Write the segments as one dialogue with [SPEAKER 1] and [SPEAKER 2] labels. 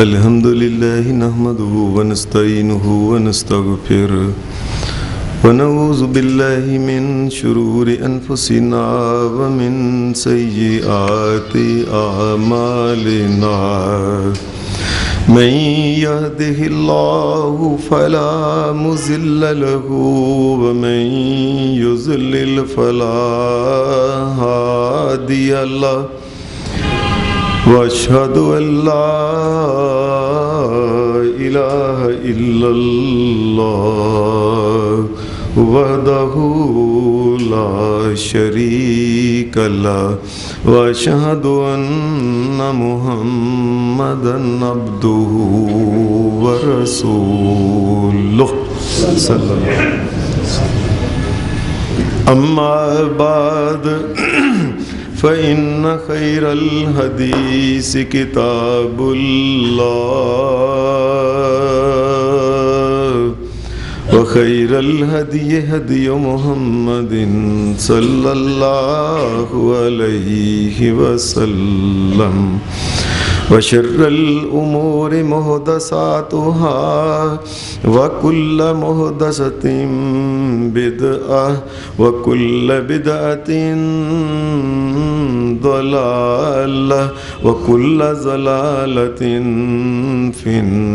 [SPEAKER 1] الحمد لله نحمده ونستعينه ونستغفره ونعوذ بالله من شرور أنفسنا ومن سيئات أعمالنا من يهده الله فلا مضل له ومن يضلل فلا هادي له واشهد ان لا الہ الا اللہ وحدہ لا شریک له واشهد ان محمدا عبده ورسوله صلی اللہ علیہ وسلم اما بعد فإن خير الحديث كتاب الله وخير الهدي هدي محمد صلى الله عليه وسلم وشر الأمور محدثاتها وكل محدثة بدعة وكل بدعة ضلالة وكل ضلالة في النار.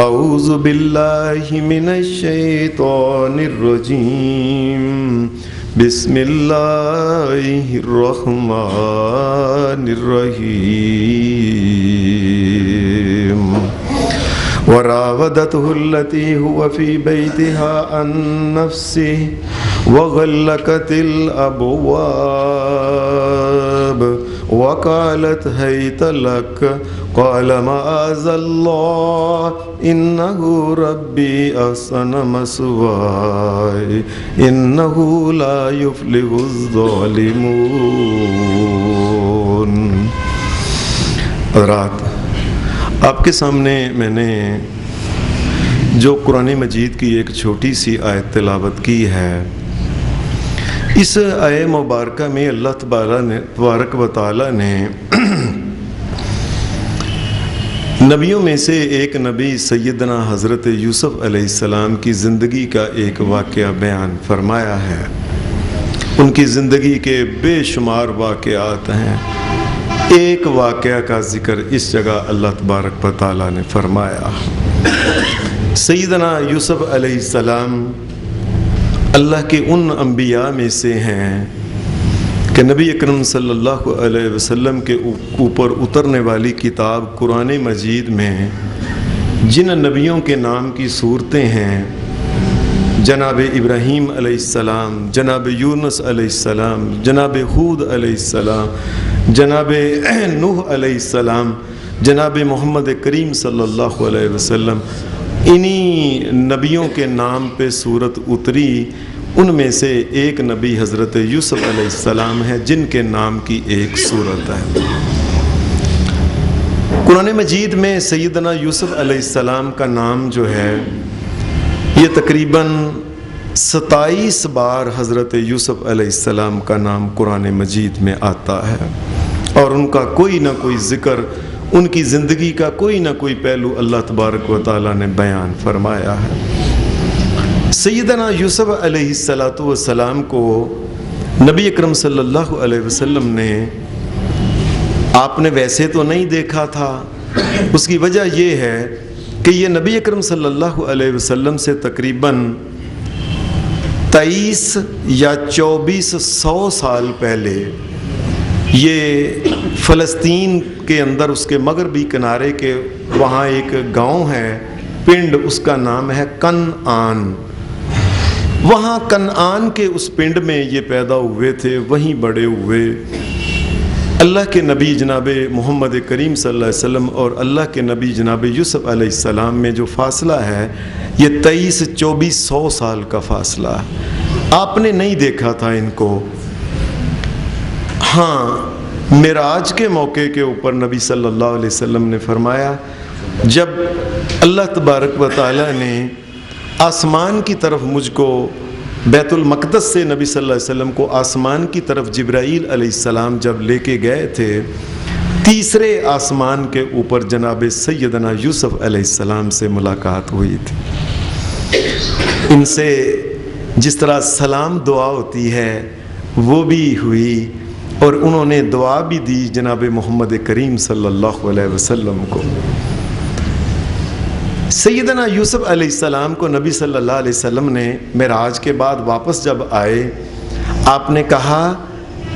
[SPEAKER 1] أعوذ بالله من الشيطان الرجيم. بسم اللہ الرحمن الرحیم. وراودته التي هو في بيتها عن نفسه وغلقت الأبواب وقالت هيت لك قال معاذ الله إنه ربي أحسن مثواي إنه لا يفلح الظالمون. حضرات، آپ کے سامنے میں نے جو قرآن مجید کی ایک چھوٹی سی آیت تلاوت کی ہے، اس آیت مبارکہ میں اللہ تبارک و تعالی نے نبیوں میں سے ایک نبی سیدنا حضرت یوسف علیہ السلام کی زندگی کا ایک واقعہ بیان فرمایا ہے. ان کی زندگی کے بے شمار واقعات ہیں. ایک واقعہ کا ذکر اس جگہ اللہ تبارک و تعالیٰ نے فرمایا. سیدنا یوسف علیہ السلام اللہ کے ان انبیاء میں سے ہیں کہ نبی اکرم صلی اللہ علیہ وسلم کے اوپر اترنے والی کتاب قرآن مجید میں جن نبیوں کے نام کی صورتیں ہیں، جناب ابراہیم علیہ السلام، جناب یونس علیہ السلام، جناب ہود علیہ السلام، جناب نوح علیہ السلام، جناب محمد کریم صلی اللہ علیہ وسلم، انہی نبیوں کے نام پہ صورت اتری. ان میں سے ایک نبی حضرت یوسف علیہ السلام ہے جن کے نام کی ایک صورت ہے. قرآن مجید میں سیدنا یوسف علیہ السلام کا نام جو ہے یہ تقریباً 27 بار حضرت یوسف علیہ السلام کا نام قرآن مجید میں آتا ہے، اور ان کا کوئی نہ کوئی ذکر، ان کی زندگی کا کوئی نہ کوئی پہلو اللہ تبارک و تعالیٰ نے بیان فرمایا ہے. سیدنا یوسف علیہ السلام کو نبی اکرم صلی اللہ علیہ وسلم نے آپ نے ویسے تو نہیں دیکھا تھا. اس کی وجہ یہ ہے کہ یہ نبی اکرم صلی اللہ علیہ وسلم سے تقریباً 23 یا 2400 سال پہلے یہ فلسطین کے اندر اس کے مغربی کنارے کے وہاں ایک گاؤں ہے، پنڈ، اس کا نام ہے کنعان. وہاں کنعان کے اس پنڈ میں یہ پیدا ہوئے تھے، وہیں بڑے ہوئے. اللہ کے نبی جناب محمد کریم صلی اللہ علیہ وسلم اور اللہ کے نبی جناب یوسف علیہ السلام میں جو فاصلہ ہے یہ 2300-2400 سال کا فاصلہ ہے. آپ نے نہیں دیکھا تھا ان کو. ہاں، معراج کے موقع کے اوپر نبی صلی اللہ علیہ وسلم نے فرمایا جب اللہ تبارک و تعالیٰ نے آسمان کی طرف مجھ کو بیت المقدس سے نبی صلی اللہ علیہ وسلم کو آسمان کی طرف جبرائیل علیہ السلام جب لے کے گئے تھے، تیسرے آسمان کے اوپر جناب سیدنا یوسف علیہ السلام سے ملاقات ہوئی تھی۔ ان سے جس طرح سلام دعا ہوتی ہے وہ بھی ہوئی، اور انہوں نے دعا بھی دی جناب محمد کریم صلی اللہ علیہ وسلم کو۔ سیدنا یوسف علیہ السلام کو نبی صلی اللہ علیہ وسلم نے معراج کے بعد واپس جب آئے، آپ نے کہا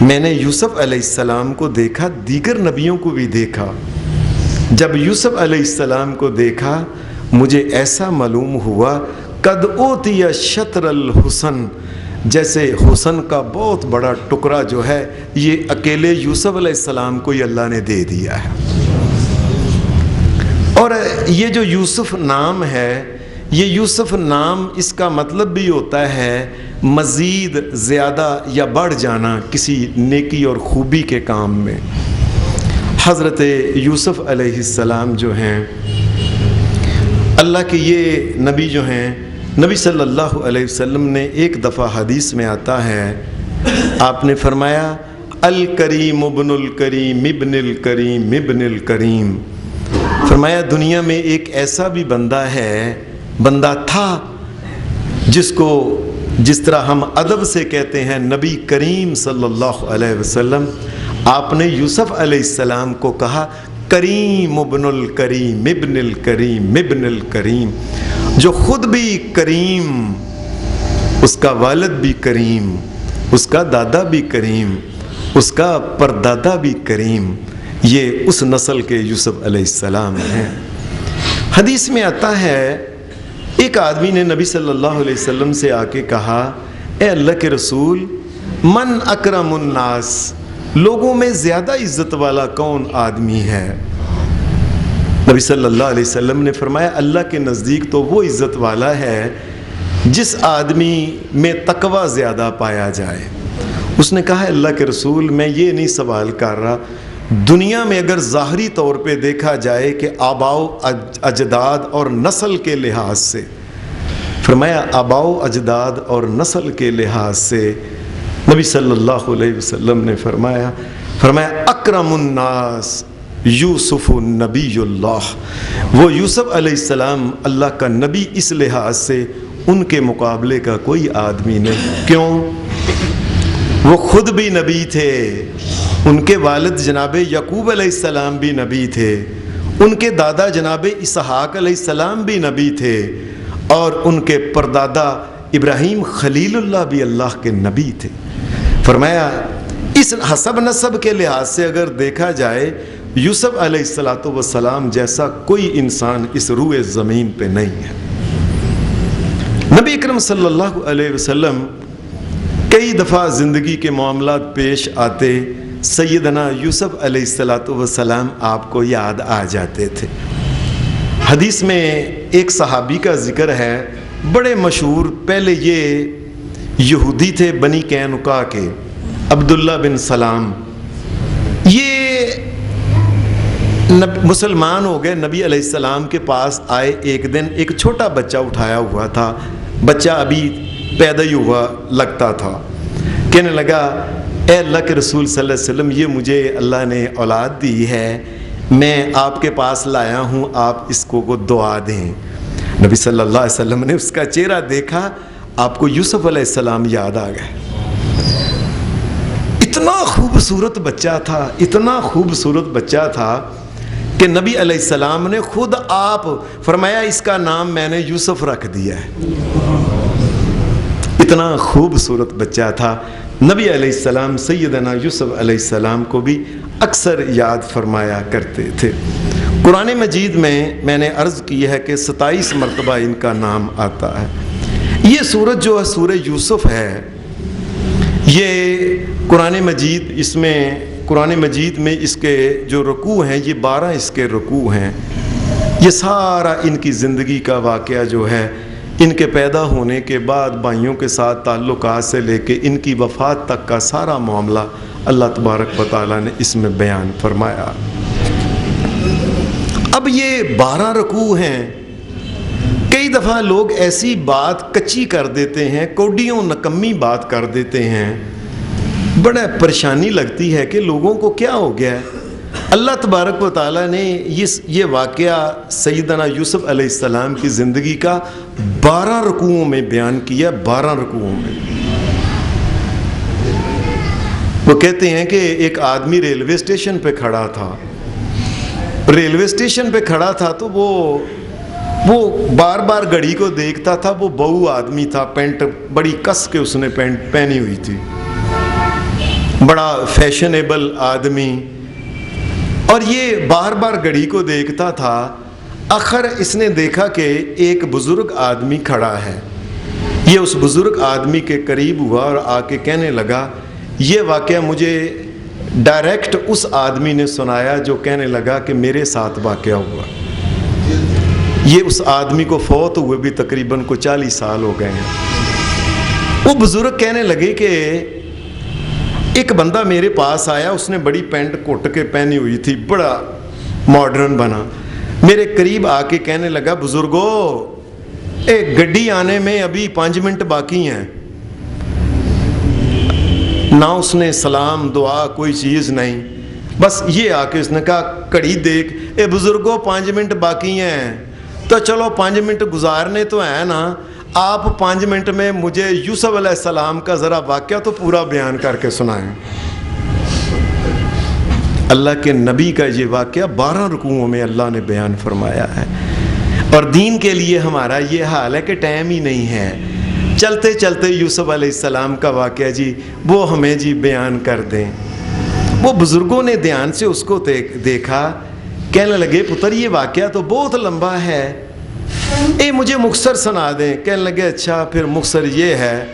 [SPEAKER 1] میں نے یوسف علیہ السلام کو دیکھا، دیگر نبیوں کو بھی دیکھا۔ جب یوسف علیہ السلام کو دیکھا مجھے ایسا معلوم ہوا قد اوتی شطر الحسن، جیسے حسن کا بہت بڑا ٹکڑا جو ہے یہ اکیلے یوسف علیہ السلام کو ہی اللہ نے دے دیا ہے۔ اور یہ جو یوسف نام ہے، یہ یوسف نام اس کا مطلب بھی ہوتا ہے مزید زیادہ یا بڑھ جانا کسی نیکی اور خوبی کے کام میں۔ حضرت یوسف علیہ السلام جو ہیں اللہ کے یہ نبی جو ہیں، نبی صلی اللہ علیہ وسلم نے ایک دفعہ حدیث میں آتا ہے، آپ نے فرمایا الکریم ابن الکریم ابن الکریم ابن الکریم، فرمایا دنیا میں ایک ایسا بھی بندہ تھا جس کو جس طرح ہم ادب سے کہتے ہیں نبی کریم صلی اللہ علیہ وسلم، آپ نے یوسف علیہ السلام کو کہا کریم ابن الکریم ابن الکریم ابن الکریم، جو خود بھی کریم، اس کا والد بھی کریم، اس کا دادا بھی کریم، اس کا پردادا بھی کریم، یہ اس نسل کے یوسف علیہ السلام ہیں۔ حدیث میں آتا ہے ایک آدمی نے نبی صلی اللہ علیہ وسلم سے آ کے کہا اے اللہ کے رسول من اکرم الناس، لوگوں میں زیادہ عزت والا کون آدمی ہے؟ نبی صلی اللہ علیہ وسلم نے فرمایا اللہ کے نزدیک تو وہ عزت والا ہے جس آدمی میں تقوی زیادہ پایا جائے۔ اس نے کہا اللہ کے رسول میں یہ نہیں سوال کر رہا، دنیا میں اگر ظاہری طور پہ دیکھا جائے کہ آباء و اجداد اور نسل کے لحاظ سے، فرمایا آباء و اجداد اور نسل کے لحاظ سے نبی صلی اللہ علیہ وسلم نے فرمایا اکرم الناس یوسف نبی اللہ، وہ یوسف علیہ السلام اللہ کا نبی اس لحاظ سے ان کے مقابلے کا کوئی آدمی نہیں۔ کیوں؟ وہ خود بھی نبی تھے، ان کے والد جناب یعقوب علیہ السلام بھی نبی تھے، ان کے دادا جناب اسحاق علیہ السلام بھی نبی تھے، اور ان کے پردادا ابراہیم خلیل اللہ بھی اللہ کے نبی تھے۔ فرمایا اس حسب نسب کے لحاظ سے اگر دیکھا جائے یوسف علیہ السلام جیسا کوئی انسان اس روئے زمین پہ نہیں ہے۔ نبی اکرم صلی اللہ علیہ وسلم کئی دفعہ زندگی کے معاملات پیش آتے، سیدنا یوسف علیہ السلام آپ کو یاد آ جاتے تھے۔ حدیث میں ایک صحابی کا ذکر ہے بڑے مشہور، پہلے یہ یہودی تھے بنی قینقاع کے، عبداللہ بن سلام، یہ مسلمان ہو گئے، نبی علیہ السلام کے پاس آئے۔ ایک دن ایک چھوٹا بچہ اٹھایا ہوا تھا، بچہ ابھی پیدا ہی ہوا لگتا تھا، کہنے لگا اے اللہ کے رسول صلی اللہ علیہ وسلم یہ مجھے اللہ نے اولاد دی ہے، میں آپ کے پاس لایا ہوں، آپ اس کو دعا دیں۔ نبی صلی اللہ علیہ وسلم نے اس کا چہرہ دیکھا، آپ کو یوسف علیہ السلام یاد آ گئے۔ اتنا خوبصورت بچہ تھا، اتنا خوبصورت بچہ تھا کہ نبی علیہ السلام نے خود آپ فرمایا اس کا نام میں نے یوسف رکھ دیا ہے۔ اتنا خوبصورت بچہ تھا۔ نبی علیہ السلام سیدنا یوسف علیہ السلام کو بھی اکثر یاد فرمایا کرتے تھے۔ قرآن مجید میں نے عرض کی ہے کہ 27 مرتبہ ان کا نام آتا ہے۔ یہ سورت جو ہے سورہ یوسف ہے، یہ قرآن مجید میں اس کے جو رکوع ہیں یہ 12 اس کے رکوع ہیں۔ یہ سارا ان کی زندگی کا واقعہ جو ہے، ان کے پیدا ہونے کے بعد بھائیوں کے ساتھ تعلقات سے لے کے ان کی وفات تک کا سارا معاملہ اللہ تبارک و تعالیٰ نے اس میں بیان فرمایا۔ اب یہ 12 رکوع ہیں، کئی دفعہ لوگ ایسی بات کچی کر دیتے ہیں، کوڈیوں نکمی بات کر دیتے ہیں، بڑا پریشانی لگتی ہے کہ لوگوں کو کیا ہو گیا ہے۔ اللہ تبارک و تعالیٰ نے یہ واقعہ سیدنا یوسف علیہ السلام کی زندگی کا 12 رکوعوں میں بیان کیا، 12 رکوعوں میں۔ وہ کہتے ہیں کہ ایک آدمی ریلوے اسٹیشن پہ کھڑا تھا، ریلوے اسٹیشن پہ کھڑا تھا تو وہ بار بار گھڑی کو دیکھتا تھا۔ وہ بہو آدمی تھا، پینٹ بڑی کس کے اس نے پینٹ پہنی ہوئی تھی، بڑا فیشنیبل آدمی، اور یہ بار بار گھڑی کو دیکھتا تھا۔ آخر اس نے دیکھا کہ ایک بزرگ آدمی کھڑا ہے، یہ اس بزرگ آدمی کے قریب ہوا اور آ کے کہنے لگا، یہ واقعہ مجھے ڈائریکٹ اس آدمی نے سنایا جو کہنے لگا کہ میرے ساتھ واقعہ ہوا۔ یہ اس آدمی کو فوت ہوئے بھی تقریباً 40 سال ہو گئے ہیں۔ وہ بزرگ کہنے لگے کہ ایک بندہ میرے پاس آیا، اس نے بڑی پینٹ کوٹ کے پہنی ہوئی تھی، بڑا ماڈرن بنا، میرے قریب آ کے کہنے لگا، بزرگو ایک گڈی آنے میں ابھی 5 منٹ باقی ہیں۔ نہ اس نے سلام دعا کوئی چیز نہیں، بس یہ آ کے اس نے کہا، گھڑی دیکھ، اے بزرگو 5 منٹ باقی ہیں، تو چلو 5 منٹ گزارنے تو ہیں نا، آپ 5 منٹ میں مجھے یوسف علیہ السلام کا ذرا واقعہ تو پورا بیان کر کے سنائیں۔ اللہ کے نبی کا یہ واقعہ 12 رکوعوں میں اللہ نے بیان فرمایا ہے۔ اور دین کے لیے ہمارا یہ حال ہے کہ ٹائم ہی نہیں ہے، چلتے چلتے یوسف علیہ السلام کا واقعہ جی وہ ہمیں جی بیان کر دیں۔ وہ بزرگوں نے دھیان سے اس کو دیکھا، کہنے لگے، پتر یہ واقعہ تو بہت لمبا ہے، مجھے مختصر سنا دیں۔ کہنے لگے، اچھا پھر مختصر یہ ہے،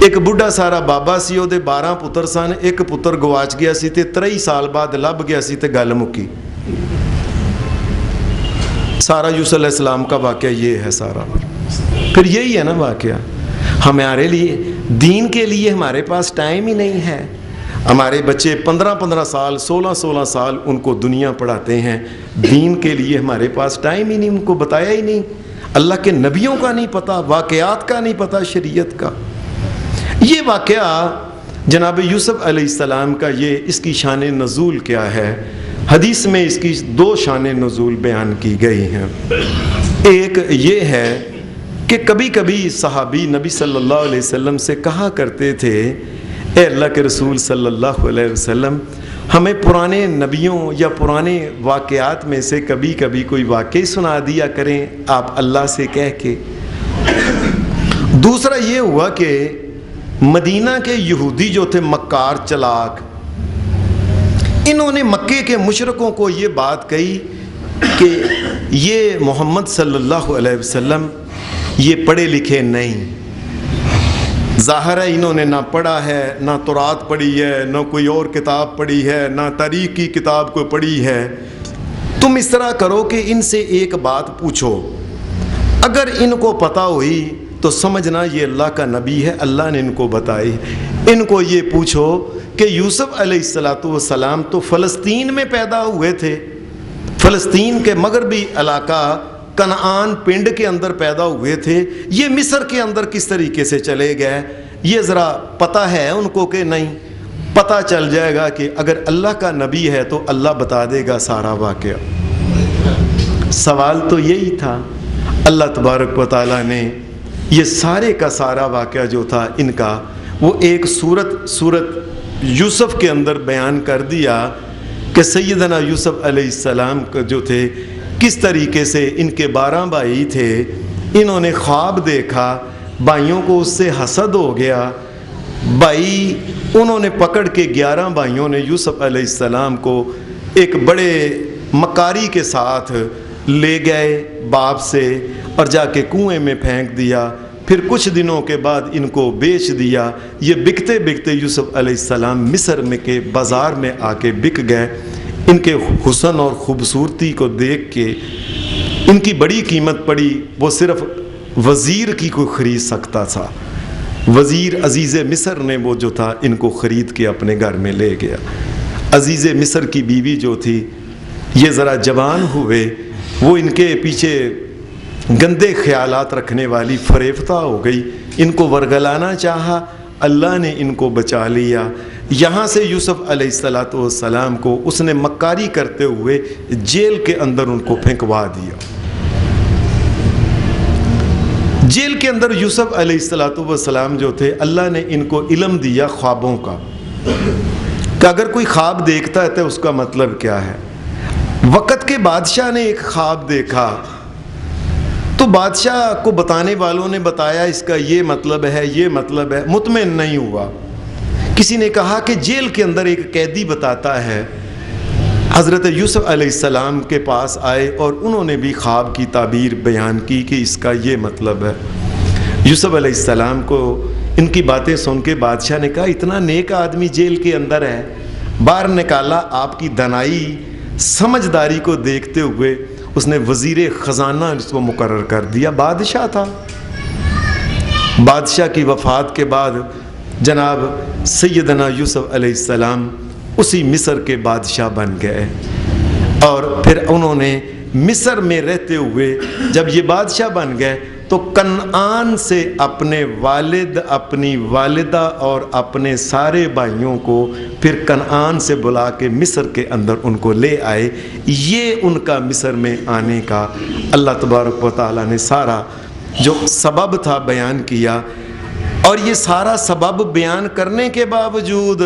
[SPEAKER 1] ایک بڑھا سارا بابا سی، وہ 12 پتر سن، ایک پتر گواچ گیا سی تے 23 سال بعد لب گیا سی تے گل مکی۔ سارا یوسف علیہ السلام کا واقعہ یہ ہے سارا۔ پھر یہی ہے نا واقعہ، ہمارے لیے دین کے لیے ہمارے پاس ٹائم ہی نہیں ہے۔ ہمارے بچے 15 سال 16 سال ان کو دنیا پڑھاتے ہیں، دین کے لیے ہمارے پاس ٹائم ہی نہیں، ان کو بتایا ہی نہیں، اللہ کے نبیوں کا نہیں پتہ، واقعات کا نہیں پتہ، شریعت کا۔ یہ واقعہ جناب یوسف علیہ السلام کا، اس کی شان نزول کیا ہے؟ حدیث میں اس کی 2 شان نزول بیان کی گئی ہیں۔ ایک یہ ہے کہ کبھی کبھی صحابی نبی صلی اللہ علیہ وسلم سے کہا کرتے تھے، اے اللہ کے رسول صلی اللہ علیہ وسلم، ہمیں پرانے نبیوں یا پرانے واقعات میں سے کبھی کبھی کوئی واقعی سنا دیا کریں آپ اللہ سے کہہ کے۔ دوسرا یہ ہوا کہ مدینہ کے یہودی جو تھے مکار چلاک، انہوں نے مکے کے مشرکوں کو یہ بات کہی کہ یہ محمد صلی اللہ علیہ وسلم یہ پڑھے لکھے نہیں۔ ظاہر ہے انہوں نے نہ پڑھا ہے، نہ تورات پڑھی ہے، نہ کوئی اور کتاب پڑھی ہے، نہ تاریخ کی کتاب کو پڑھی ہے۔ تم اس طرح کرو کہ ان سے ایک بات پوچھو، اگر ان کو پتہ ہوئی تو سمجھنا یہ اللہ کا نبی ہے، اللہ نے ان کو بتائی۔ ان کو یہ پوچھو کہ یوسف علیہ السلام تو فلسطین میں پیدا ہوئے تھے، فلسطین کے مغربی علاقہ کنعان پنڈ کے اندر پیدا ہوئے تھے، یہ مصر کے اندر کس طریقے سے چلے گئے؟ یہ ذرا پتہ ہے ان کو کہ نہیں؟ پتہ چل جائے گا کہ اگر اللہ کا نبی ہے تو اللہ بتا دے گا سارا واقعہ۔ سوال تو یہی تھا۔ اللہ تبارک و تعالیٰ نے یہ سارے کا سارا واقعہ جو تھا ان کا، وہ ایک سورت یوسف کے اندر بیان کر دیا کہ سیدنا یوسف علیہ السلام کا جو تھے کس طریقے سے، ان کے 12 بھائی تھے، انہوں نے خواب دیکھا، بھائیوں کو اس سے حسد ہو گیا، بھائی انہوں نے پکڑ کے 11 بھائیوں نے یوسف علیہ السلام کو ایک بڑے مکاری کے ساتھ لے گئے باپ سے اور جا کے کنویں میں پھینک دیا۔ پھر کچھ دنوں کے بعد ان کو بیچ دیا۔ یہ بکتے بکتے یوسف علیہ السلام مصر میں کے بازار میں آ کے بک گئے۔ ان کے حسن اور خوبصورتی کو دیکھ کے ان کی بڑی قیمت پڑی، وہ صرف وزیر کی کوئی خرید سکتا تھا۔ وزیر عزیز مصر نے وہ جو تھا ان کو خرید کے اپنے گھر میں لے گیا۔ عزیز مصر کی بیوی جو تھی، یہ ذرا جوان ہوئے، وہ ان کے پیچھے گندے خیالات رکھنے والی فریفتہ ہو گئی، ان کو ورگلانا چاہا، اللہ نے ان کو بچا لیا۔ یہاں سے یوسف علیہ السلام کو اس نے مکاری کرتے ہوئے جیل کے اندر ان کو پھینکوا دیا۔ جیل کے اندر یوسف علیہ السلام جو تھے، اللہ نے ان کو علم دیا خوابوں کا، کہ اگر کوئی خواب دیکھتا ہے تو اس کا مطلب کیا ہے۔ وقت کے بادشاہ نے ایک خواب دیکھا تو بادشاہ کو بتانے والوں نے بتایا اس کا یہ مطلب ہے، یہ مطلب ہے، مطمئن نہیں ہوا۔ کسی نے کہا کہ جیل کے اندر ایک قیدی بتاتا ہے۔ حضرت یوسف علیہ السلام کے پاس آئے اور انہوں نے بھی خواب کی تعبیر بیان کی کہ اس کا یہ مطلب ہے۔ یوسف علیہ السلام کو ان کی باتیں سن کے بادشاہ نے کہا اتنا نیک آدمی جیل کے اندر ہے، باہر نکالا۔ آپ کی دانائی سمجھداری کو دیکھتے ہوئے اس نے وزیر خزانہ اس کو مقرر کر دیا۔ بادشاہ تھا۔ بادشاہ کی وفات کے بعد جناب سیدنا یوسف علیہ السلام اسی مصر کے بادشاہ بن گئے، اور پھر انہوں نے مصر میں رہتے ہوئے جب یہ بادشاہ بن گئے تو کنعان سے اپنے والد، اپنی والدہ اور اپنے سارے بھائیوں کو پھر کنعان سے بلا کے مصر کے اندر ان کو لے آئے۔ یہ ان کا مصر میں آنے کا اللہ تبارک و تعالیٰ نے سارا جو سبب تھا بیان کیا، اور یہ سارا سبب بیان کرنے کے باوجود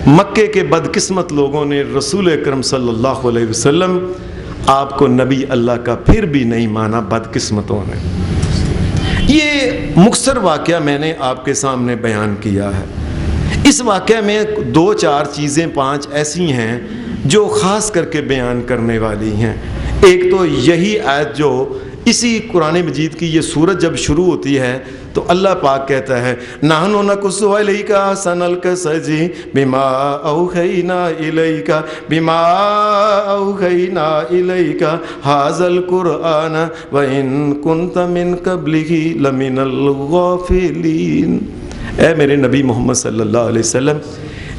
[SPEAKER 1] مکے کے بدقسمت لوگوں نے رسول اکرم صلی اللہ علیہ وسلم آپ کو نبی اللہ کا پھر بھی نہیں مانا، بدقسمتوں نے۔ یہ مختصر واقعہ میں نے آپ کے سامنے بیان کیا ہے۔ اس واقعہ میں 2-4 چیزیں 5 ایسی ہیں جو خاص کر کے بیان کرنے والی ہیں۔ ایک تو یہی آیت جو اسی قرآن مجید کی یہ سورت جب شروع ہوتی ہے تو اللہ پاک کہتا ہے نحن نقص علیک احسن القصص بما اوحینا الیک ھذا القرآن وان کنت من قبلہ لمن الغافلین۔ اے میرے نبی محمد صلی اللہ علیہ وسلم،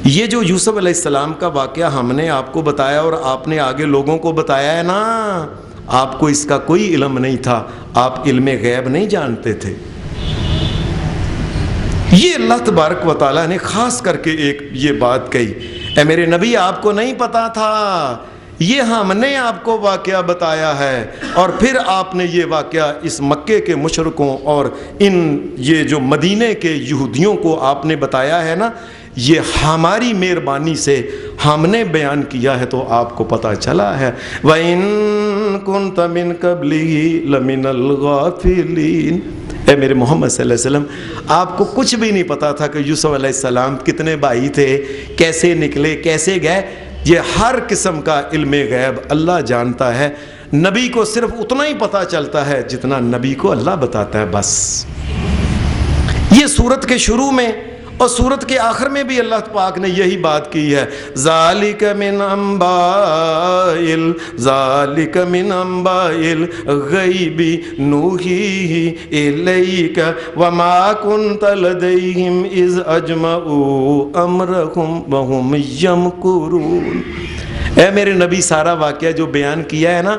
[SPEAKER 1] یہ جو یوسف علیہ السلام کا واقعہ ہم نے آپ کو بتایا اور آپ نے آگے لوگوں کو بتایا ہے نا، آپ کو اس کا کوئی علم نہیں تھا، آپ علم غیب نہیں جانتے تھے۔ یہ اللہ تبارک و تعالیٰ نے خاص کر کے ایک یہ بات کہی، اے میرے نبی آپ کو نہیں پتا تھا، یہ ہم نے آپ کو واقعہ بتایا ہے، اور پھر آپ نے یہ واقعہ اس مکے کے مشرکوں اور یہ جو مدینے کے یہودیوں کو آپ نے بتایا ہے نا، یہ ہماری مہربانی سے ہم نے بیان کیا ہے تو آپ کو پتہ چلا ہے۔ وَإِن كُنْتَ مِن قَبْلِهِ لَمِنَ الْغَافِلِينَ۔ اے میرے محمد صلی اللہ علیہ وسلم، آپ کو کچھ بھی نہیں پتا تھا کہ یوسف علیہ السلام کتنے بھائی تھے، کیسے نکلے، کیسے گئے، یہ ہر قسم کا علم غیب اللہ جانتا ہے۔ نبی کو صرف اتنا ہی پتہ چلتا ہے جتنا نبی کو اللہ بتاتا ہے، بس۔ یہ سورت کے شروع میں اور سورت کے آخر میں بھی اللہ پاک نے یہی بات کی ہے، ذالک من انباء الغیب نوحیہ الیک وما کنت لدیہم اذ اجمعوا امرہم وہم یمکرون۔ اے میرے نبی سارا واقعہ جو بیان کیا ہے نا،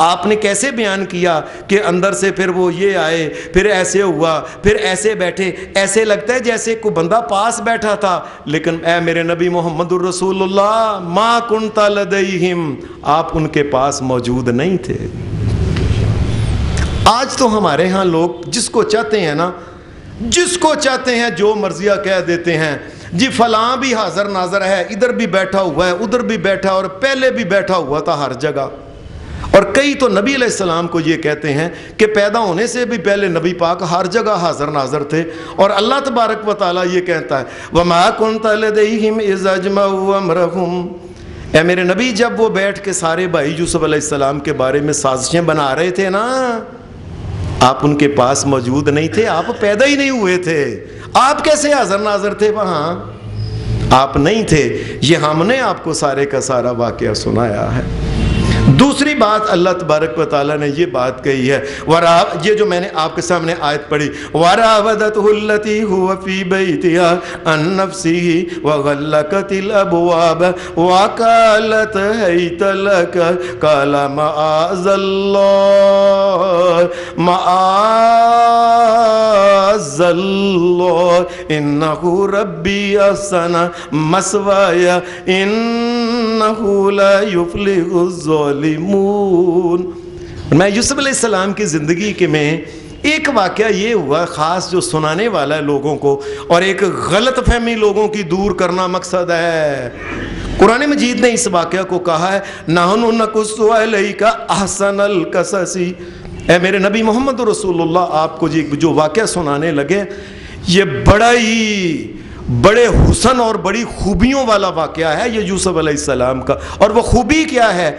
[SPEAKER 1] آپ نے کیسے بیان کیا کہ اندر سے پھر وہ یہ آئے، پھر ایسے ہوا، پھر ایسے بیٹھے، ایسے لگتا ہے جیسے کوئی بندہ پاس بیٹھا تھا، لیکن اے میرے نبی محمد الرسول اللہ ما کنت لدیہم، آپ ان کے پاس موجود نہیں تھے۔ آج تو ہمارے ہاں لوگ جس کو چاہتے ہیں نا، جس کو چاہتے ہیں جو مرضیہ کہہ دیتے ہیں، جی فلاں بھی حاضر ناظر ہے، ادھر بھی بیٹھا ہوا ہے، ادھر بھی بیٹھا، اور پہلے بھی بیٹھا ہوا تھا ہر جگہ۔ اور کئی تو نبی علیہ السلام کو یہ کہتے ہیں کہ پیدا ہونے سے بھی پہلے نبی پاک ہر جگہ حاضر ناظر تھے، اور اللہ تبارک و تعالیٰ یہ کہتا ہے وَمَا كُنْتَ لَدَيْهِمْ إِذْ أَجْمَعُوا أَمْرَهُمْ۔ اے میرے نبی جب وہ بیٹھ کے سارے بھائی یوسف علیہ السلام کے بارے میں سازشیں بنا رہے تھے نا، آپ ان کے پاس موجود نہیں تھے، آپ پیدا ہی نہیں ہوئے تھے، آپ کیسے حاضر ناظر تھے وہاں؟ آپ نہیں تھے۔ یہ ہم نے آپ کو سارے کا سارا واقعہ سنایا ہے۔ دوسری بات اللہ تبارک و تعالیٰ نے یہ بات کہی ہے، یہ جو میں نے آپ کے سامنے آیت پڑھی، وَرَاوَدَتْهُ الَّتِي هُوَ فِي بَيْتِهَا عَن نَّفْسِهِ وَغَلَّقَتِ الْأَبْوَابَ وَقَالَتْ هَيْتَ لَكَ قَالَ مَعَاذَ اللَّهِ مَعَاذَ اللَّهِ إِنَّهُ رَبِّي أَحْسَنَ مَثْوَايَ إِنَّهُ لَا يُفْلِحُ الظَّالِمُونَ۔ میں یوسف علیہ السلام کی زندگی کے میں ایک واقعہ یہ ہوا خاص جو سنانے والا ہے لوگوں کو، اور ایک غلط فہمی لوگوں کی دور کرنا مقصد ہے۔ قرآن مجید نے اس واقعہ کو کہا ہے نَحْنُ نَقُصُّ عَلَيْكَ أَحْسَنَ الْقَصَصِ۔ اے میرے نبی محمد رسول اللہ، آپ کو جو واقعہ سنانے لگے یہ بڑے حسن اور بڑی خوبیوں والا واقعہ ہے یہ یوسف علیہ السلام کا۔ اور وہ خوبی کیا ہے؟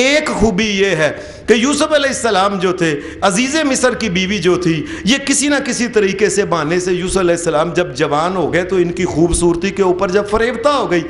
[SPEAKER 1] ایک خوبی یہ ہے کہ یوسف علیہ السلام جو تھے، عزیز مصر کی بیوی جو تھی، یہ کسی نہ کسی طریقے سے بہانے سے یوسف علیہ السلام جب جوان ہو گئے تو ان کی خوبصورتی کے اوپر جب فریفتہ ہو گئی،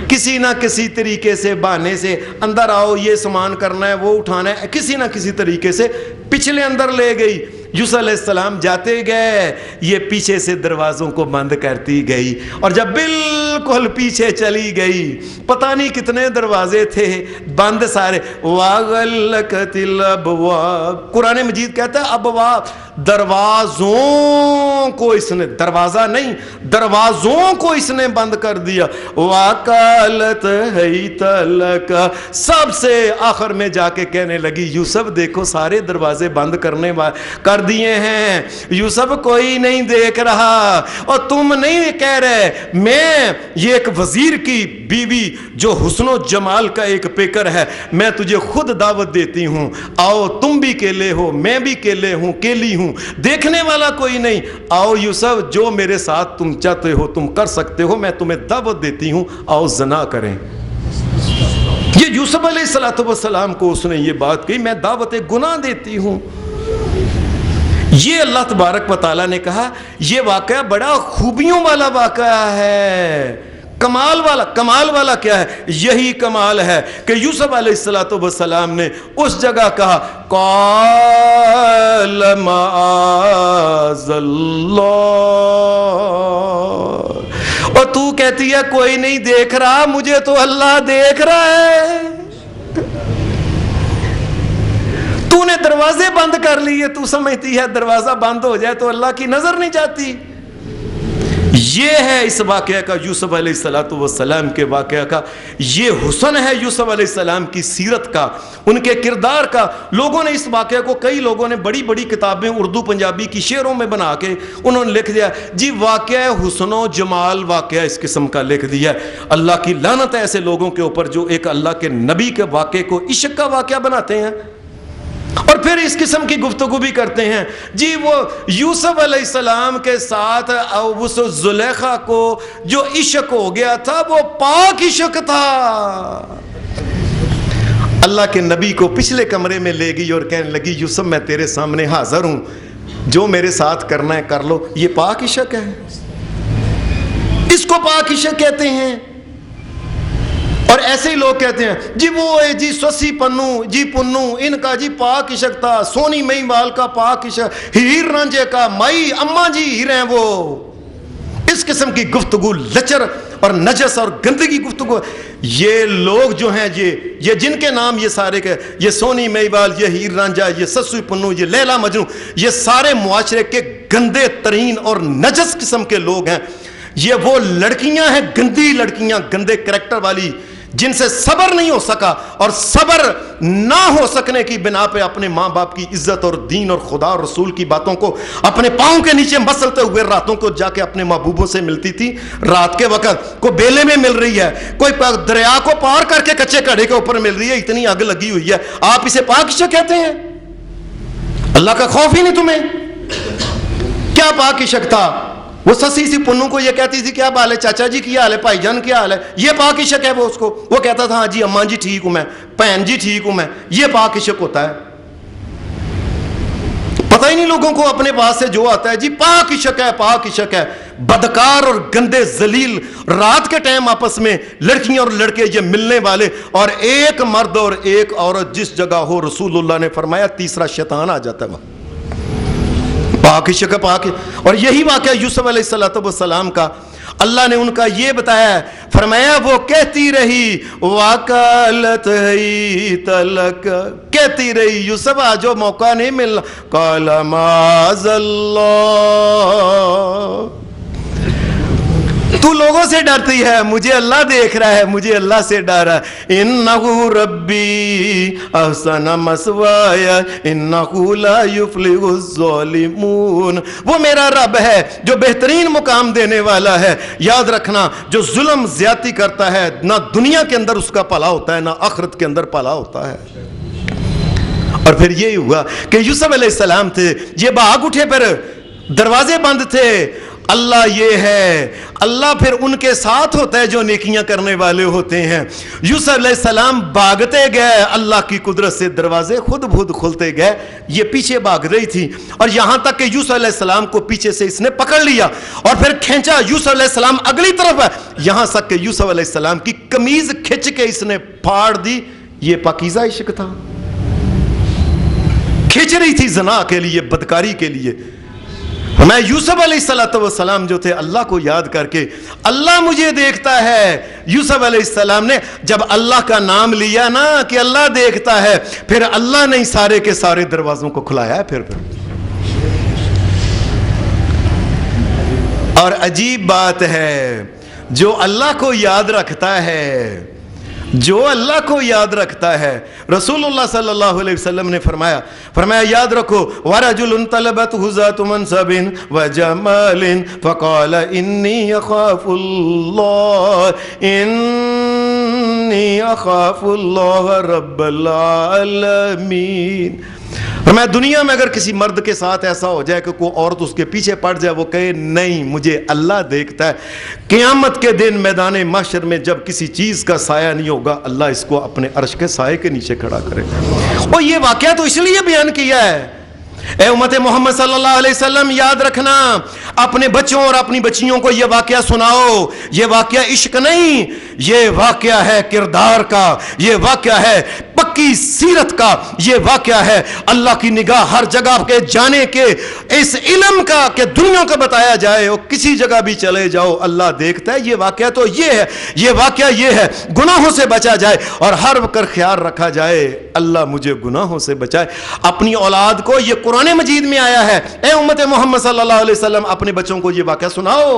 [SPEAKER 1] کسی نہ کسی طریقے سے بہانے سے اندر آؤ، یہ سامان کرنا ہے، وہ اٹھانا ہے، کسی نہ کسی طریقے سے پچھلے اندر لے گئی۔ یوسف علیہ السلام جاتے گئے، یہ پیچھے سے دروازوں کو بند کرتی گئی، اور جب بالکل پیچھے چلی گئی، پتہ نہیں کتنے دروازے تھے بند سارے، وَغَلَّقَتِ الْأَبْوَابَ۔ قرآن مجید کہتا ہے ابواب، دروازوں کو اس نے، دروازہ نہیں، دروازوں کو اس نے بند کر دیا۔ وَقَالَتْ هَيْتَ لَكَ، سب سے آخر میں جا کے کہنے لگی یوسف دیکھو سارے دروازے بند کر دیے ہیں، یوسف کوئی نہیں دیکھ رہا، اور تم نہیں کہہ رہے، میں یہ ایک وزیر کی بیوی جو حسن و جمال کا ایک پیکر ہے، میں تجھے خود دعوت دیتی ہوں، آؤ تم بھی کیلے ہو، میں بھی کیلے ہوں، کیلی ہوں، دیکھنے والا کوئی نہیں، آؤ یوسف جو میرے ساتھ تم چاہتے ہو تم کر سکتے ہو، میں تمہیں دعوت دیتی ہوں، آؤ زنا کریں۔ یہ یوسف علیہ السلام کو اس نے یہ بات کہی، میں دعوت گناہ دیتی ہوں۔ یہ اللہ تبارک و تعالیٰ نے کہا یہ واقعہ بڑا خوبیوں والا واقعہ ہے، کمال والا کیا ہے؟ یہی کمال ہے کہ یوسف علیہ السلام نے اس جگہ کہا قال معاذ اللہ، اور تو کہتی ہے کوئی نہیں دیکھ رہا، مجھے تو اللہ دیکھ رہا ہے۔ تو نے دروازے بند کر لیے، تو سمجھتی ہے دروازہ بند ہو جائے تو اللہ کی نظر نہیں جاتی۔ یہ ہے اس واقعہ کا، یوسف علیہ السلام کے واقعہ کا یہ حسن ہے، یوسف علیہ السلام کی سیرت کا، ان کے کردار کا۔ لوگوں نے اس واقعہ کو، کئی لوگوں نے بڑی بڑی کتابیں اردو پنجابی کی شعروں میں بنا کے انہوں نے لکھ دیا جی واقعہ حسن و جمال واقعہ اس قسم کا لکھ دیا۔ اللہ کی لعنت ہے ایسے لوگوں کے اوپر جو ایک اللہ کے نبی کے واقعے کو عشق کا واقعہ بناتے ہیں اور پھر اس قسم کی گفتگو بھی کرتے ہیں جی وہ یوسف علیہ السلام کے ساتھ اس زلیخا کو جو عشق ہو گیا تھا وہ پاک عشق تھا۔ اللہ کے نبی کو پچھلے کمرے میں لے گئی اور کہنے لگی یوسف میں تیرے سامنے حاضر ہوں، جو میرے ساتھ کرنا ہے کر لو، یہ پاک عشق ہے، اس کو پاک عشق کہتے ہیں۔ اور ایسے ہی لوگ کہتے ہیں جی وہ جی سوسی پنو جی پنو ان کا جی پاک عشق تھا، سونی مئی وال کا پاک عشق، ہیر رانجے کا مائی اماں جی ہیریں وہ۔ اس قسم کی گفتگو لچر اور نجس اور گندگی گفتگو، یہ لوگ جو ہیں یہ جن کے نام یہ سارے کے، یہ سونی میوال، یہ ہیر رانجھا، یہ سسو پنو، یہ لیلا مجنو، یہ سارے معاشرے کے گندے ترین اور نجس قسم کے لوگ ہیں۔ یہ وہ لڑکیاں ہیں، گندی لڑکیاں، گندے کریکٹر والی، جن سے صبر نہیں ہو سکا اور صبر نہ ہو سکنے کی بنا پہ اپنے ماں باپ کی عزت اور دین اور خدا اور رسول کی باتوں کو اپنے پاؤں کے نیچے مسلتے ہوئے راتوں کو جا کے اپنے محبوبوں سے ملتی تھی۔ رات کے وقت کوئی بیلے میں مل رہی ہے، کوئی دریا کو پار کر کے کچے کڑے کے اوپر مل رہی ہے، اتنی اگ لگی ہوئی ہے، آپ اسے پاک عشق کہتے ہیں؟ اللہ کا خوف ہی نہیں تمہیں؟ کیا پاک عشق تھا؟ وہ سسی سی پنو کو یہ کہتی تھی کیا حال ہے چاچا جی، کیا حال ہے بھائی جان، کیا حال ہے، یہ پاک عشق ہے وہ اس کو؟ وہ کہتا تھا ہاں جی اماں جی ٹھیک ہوں میں، بہن جی ٹھیک ہوں میں، یہ پاک عشق ہوتا ہے؟ پتہ ہی نہیں لوگوں کو اپنے پاس سے جو آتا ہے جی پاک عشق ہے، پاک عشق ہے۔ بدکار اور گندے ذلیل رات کے ٹائم آپس میں لڑکیاں اور لڑکے یہ ملنے والے، اور ایک مرد اور ایک عورت جس جگہ ہو، رسول اللہ نے فرمایا تیسرا شیطان آ جاتا ہے وہاں، پاک شک پاک۔ اور یہی واقعہ یوسف علیہ السلام کا اللہ نے ان کا یہ بتایا، فرمایا وہ کہتی رہی وَقَالَتْ هَيْتَ لَكَ، کہتی رہی یوسف آج موقع نہیں ملنا، قَالَ مَعَاذَ اللَّهِ، تو لوگوں سے ڈرتی ہے، مجھے اللہ دیکھ رہا ہے، مجھے اللہ سے ڈر ہے، اِنَّهُ رَبِّي أَحْسَنَ مَثْوَايَ إِنَّهُ لَا يُفْلِحُ الظَّالِمُونَ، وہ میرا رب ہے جو بہترین مقام دینے والا ہے۔ یاد رکھنا جو ظلم زیادتی کرتا ہے نہ دنیا کے اندر اس کا بھلا ہوتا ہے نہ آخرت کے اندر بھلا ہوتا ہے۔ اور پھر یہی ہوا کہ یوسف علیہ السلام تھے، یہ بھاگ اٹھے، پر دروازے بند تھے۔ اللہ یہ ہے، اللہ پھر ان کے ساتھ ہوتا ہے جو نیکیاں کرنے والے ہوتے ہیں۔ یوسف علیہ السلام بھاگتے گئے، اللہ کی قدرت سے دروازے خود بخود کھلتے گئے، یہ پیچھے بھاگ رہی تھی، اور یہاں تک کہ یوسف علیہ السلام کو پیچھے سے اس نے پکڑ لیا اور پھر کھینچا، یوسف علیہ السلام اگلی طرف ہے، یہاں تک کہ یوسف علیہ السلام کی قمیض کھچ کے اس نے پھاڑ دی۔ یہ پاکیزہ عشق تھا، کھینچ رہی تھی زنا کے لیے، بدکاری کے لیے۔ میں یوسف علیہ السلام جو تھے اللہ کو یاد کر کے، اللہ مجھے دیکھتا ہے، یوسف علیہ السلام نے جب اللہ کا نام لیا نا کہ اللہ دیکھتا ہے، پھر اللہ نے سارے کے سارے دروازوں کو کھلایا ہے۔ پھر اور عجیب بات ہے، جو اللہ کو یاد رکھتا ہے، جو اللہ کو یاد رکھتا ہے، رسول اللہ صلی اللہ علیہ وسلم نے فرمایا یاد رکھو، وَرَجُلٌ طَلَبَتْهُ ذَاتُ مَنْصَبٍ وَجَمَالٍ فَقَالَ إِنِّي أَخَافُ اللَّهَ رَبَّ الْعَالَمِينَ۔ فرمایا دنیا میں اگر کسی مرد کے ساتھ ایسا ہو جائے کہ کوئی عورت اس کے پیچھے پڑ جائے، وہ کہے نہیں مجھے اللہ دیکھتا ہے، قیامت کے دن میدان محشر میں جب کسی چیز کا سایہ نہیں ہوگا، اللہ اس کو اپنے عرش کے سائے کے نیچے کھڑا کرے۔ اور یہ واقعہ تو اس لیے بیان کیا ہے، اے امت محمد صلی اللہ علیہ وسلم یاد رکھنا، اپنے بچوں اور اپنی بچیوں کو یہ واقعہ سناؤ۔ یہ واقعہ عشق نہیں، یہ واقعہ ہے کردار کا، یہ واقعہ ہے پکی سیرت کا، یہ واقعہ ہے اللہ کی نگاہ ہر جگہ کے جانے کے، اس علم کا کہ دنیا کو بتایا جائے اور کسی جگہ بھی چلے جاؤ اللہ دیکھتا ہے۔ یہ واقعہ تو یہ ہے، یہ واقعہ یہ ہے گناہوں سے بچا جائے اور ہر وقت خیال رکھا جائے اللہ مجھے گناہوں سے بچائے۔ اپنی اولاد کو، یہ قرآن مجید میں آیا ہے، اے امت محمد صلی اللہ علیہ وسلم اپنے بچوں کو یہ واقعہ سناؤ۔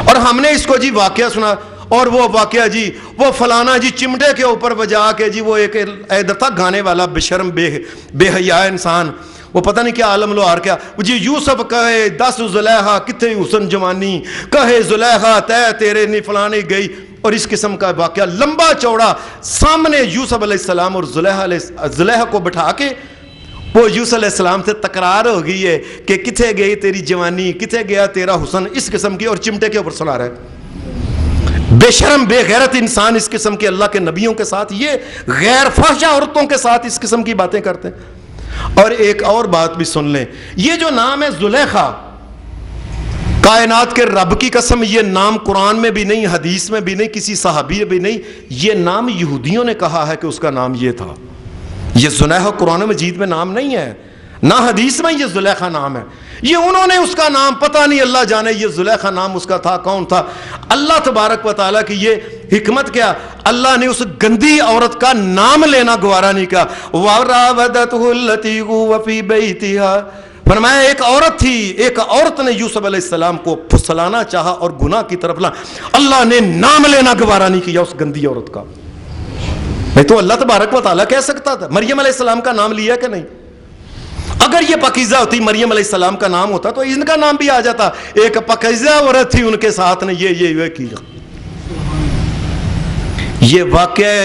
[SPEAKER 1] اور ہم نے اس کو جی واقعہ سنا، اور وہ واقعہ جی وہ فلانا جی چمٹے کے اوپر بجا کے جی وہ ایک ادھر تھا گانے والا بشرم بے حیا انسان، وہ پتہ نہیں کیا عالم لوہار کیا جی، یوسف کہے 10 زلیخا کتنے حسن جوانی، کہے زلیخا تے تیرے نہیں فلانی گئی، اور اس قسم کا واقعہ لمبا چوڑا۔ سامنے یوسف علیہ السلام اور زلیخا کو بٹھا کے وہ یوسف علیہ السلام سے تکرار ہو گئی ہے کہ کتنے گئی تیری جوانی، کتنے گیا تیرا حسن، اس قسم کی، اور چمٹے کے اوپر سنا رہا ہے۔ بے شرم بے غیرت انسان اس قسم کے اللہ کے نبیوں کے ساتھ، یہ غیر فحشہ عورتوں کے ساتھ اس قسم کی باتیں کرتے ہیں۔ اور ایک اور بات بھی سن لیں، یہ جو نام ہے زلیخا، کائنات کے رب کی قسم یہ نام قرآن میں بھی نہیں، حدیث میں بھی نہیں، کسی صحابی بھی نہیں، یہ نام یہودیوں نے کہا ہے کہ اس کا نام یہ تھا۔ یہ زلیخا قرآن مجید میں نام نہیں ہے، نہ حدیث میں یہ زلیخا نام ہے، یہ انہوں نے اس کا نام پتہ نہیں، اللہ جانے یہ زلیخا نام اس کا تھا کون تھا۔ اللہ تبارک و تعالیٰ کی یہ حکمت کیا، اللہ نے اس گندی عورت کا نام لینا گوارا نہیں کیا۔ وَرَاوَدَتْهُ الَّتِي هُوَ فِي بَيْتِهَا، فرمایا ایک عورت تھی، ایک عورت نے یوسف علیہ السلام کو پھسلانا چاہا اور گناہ کی طرف لا، اللہ نے نام لینا گوارا نہیں کیا اس گندی عورت کا۔ نہیں تو اللہ تبارک و تعالیٰ کہہ سکتا تھا، مریم علیہ السلام کا نام لیا کہ نہیں؟ اگر یہ پاکیزہ ہوتی، مریم علیہ السلام کا نام ہوتا تو ان کا نام بھی آ جاتا، ایک پاکیزہ عورت تھی ان کے ساتھ نے یہ کیا۔ یہ واقعہ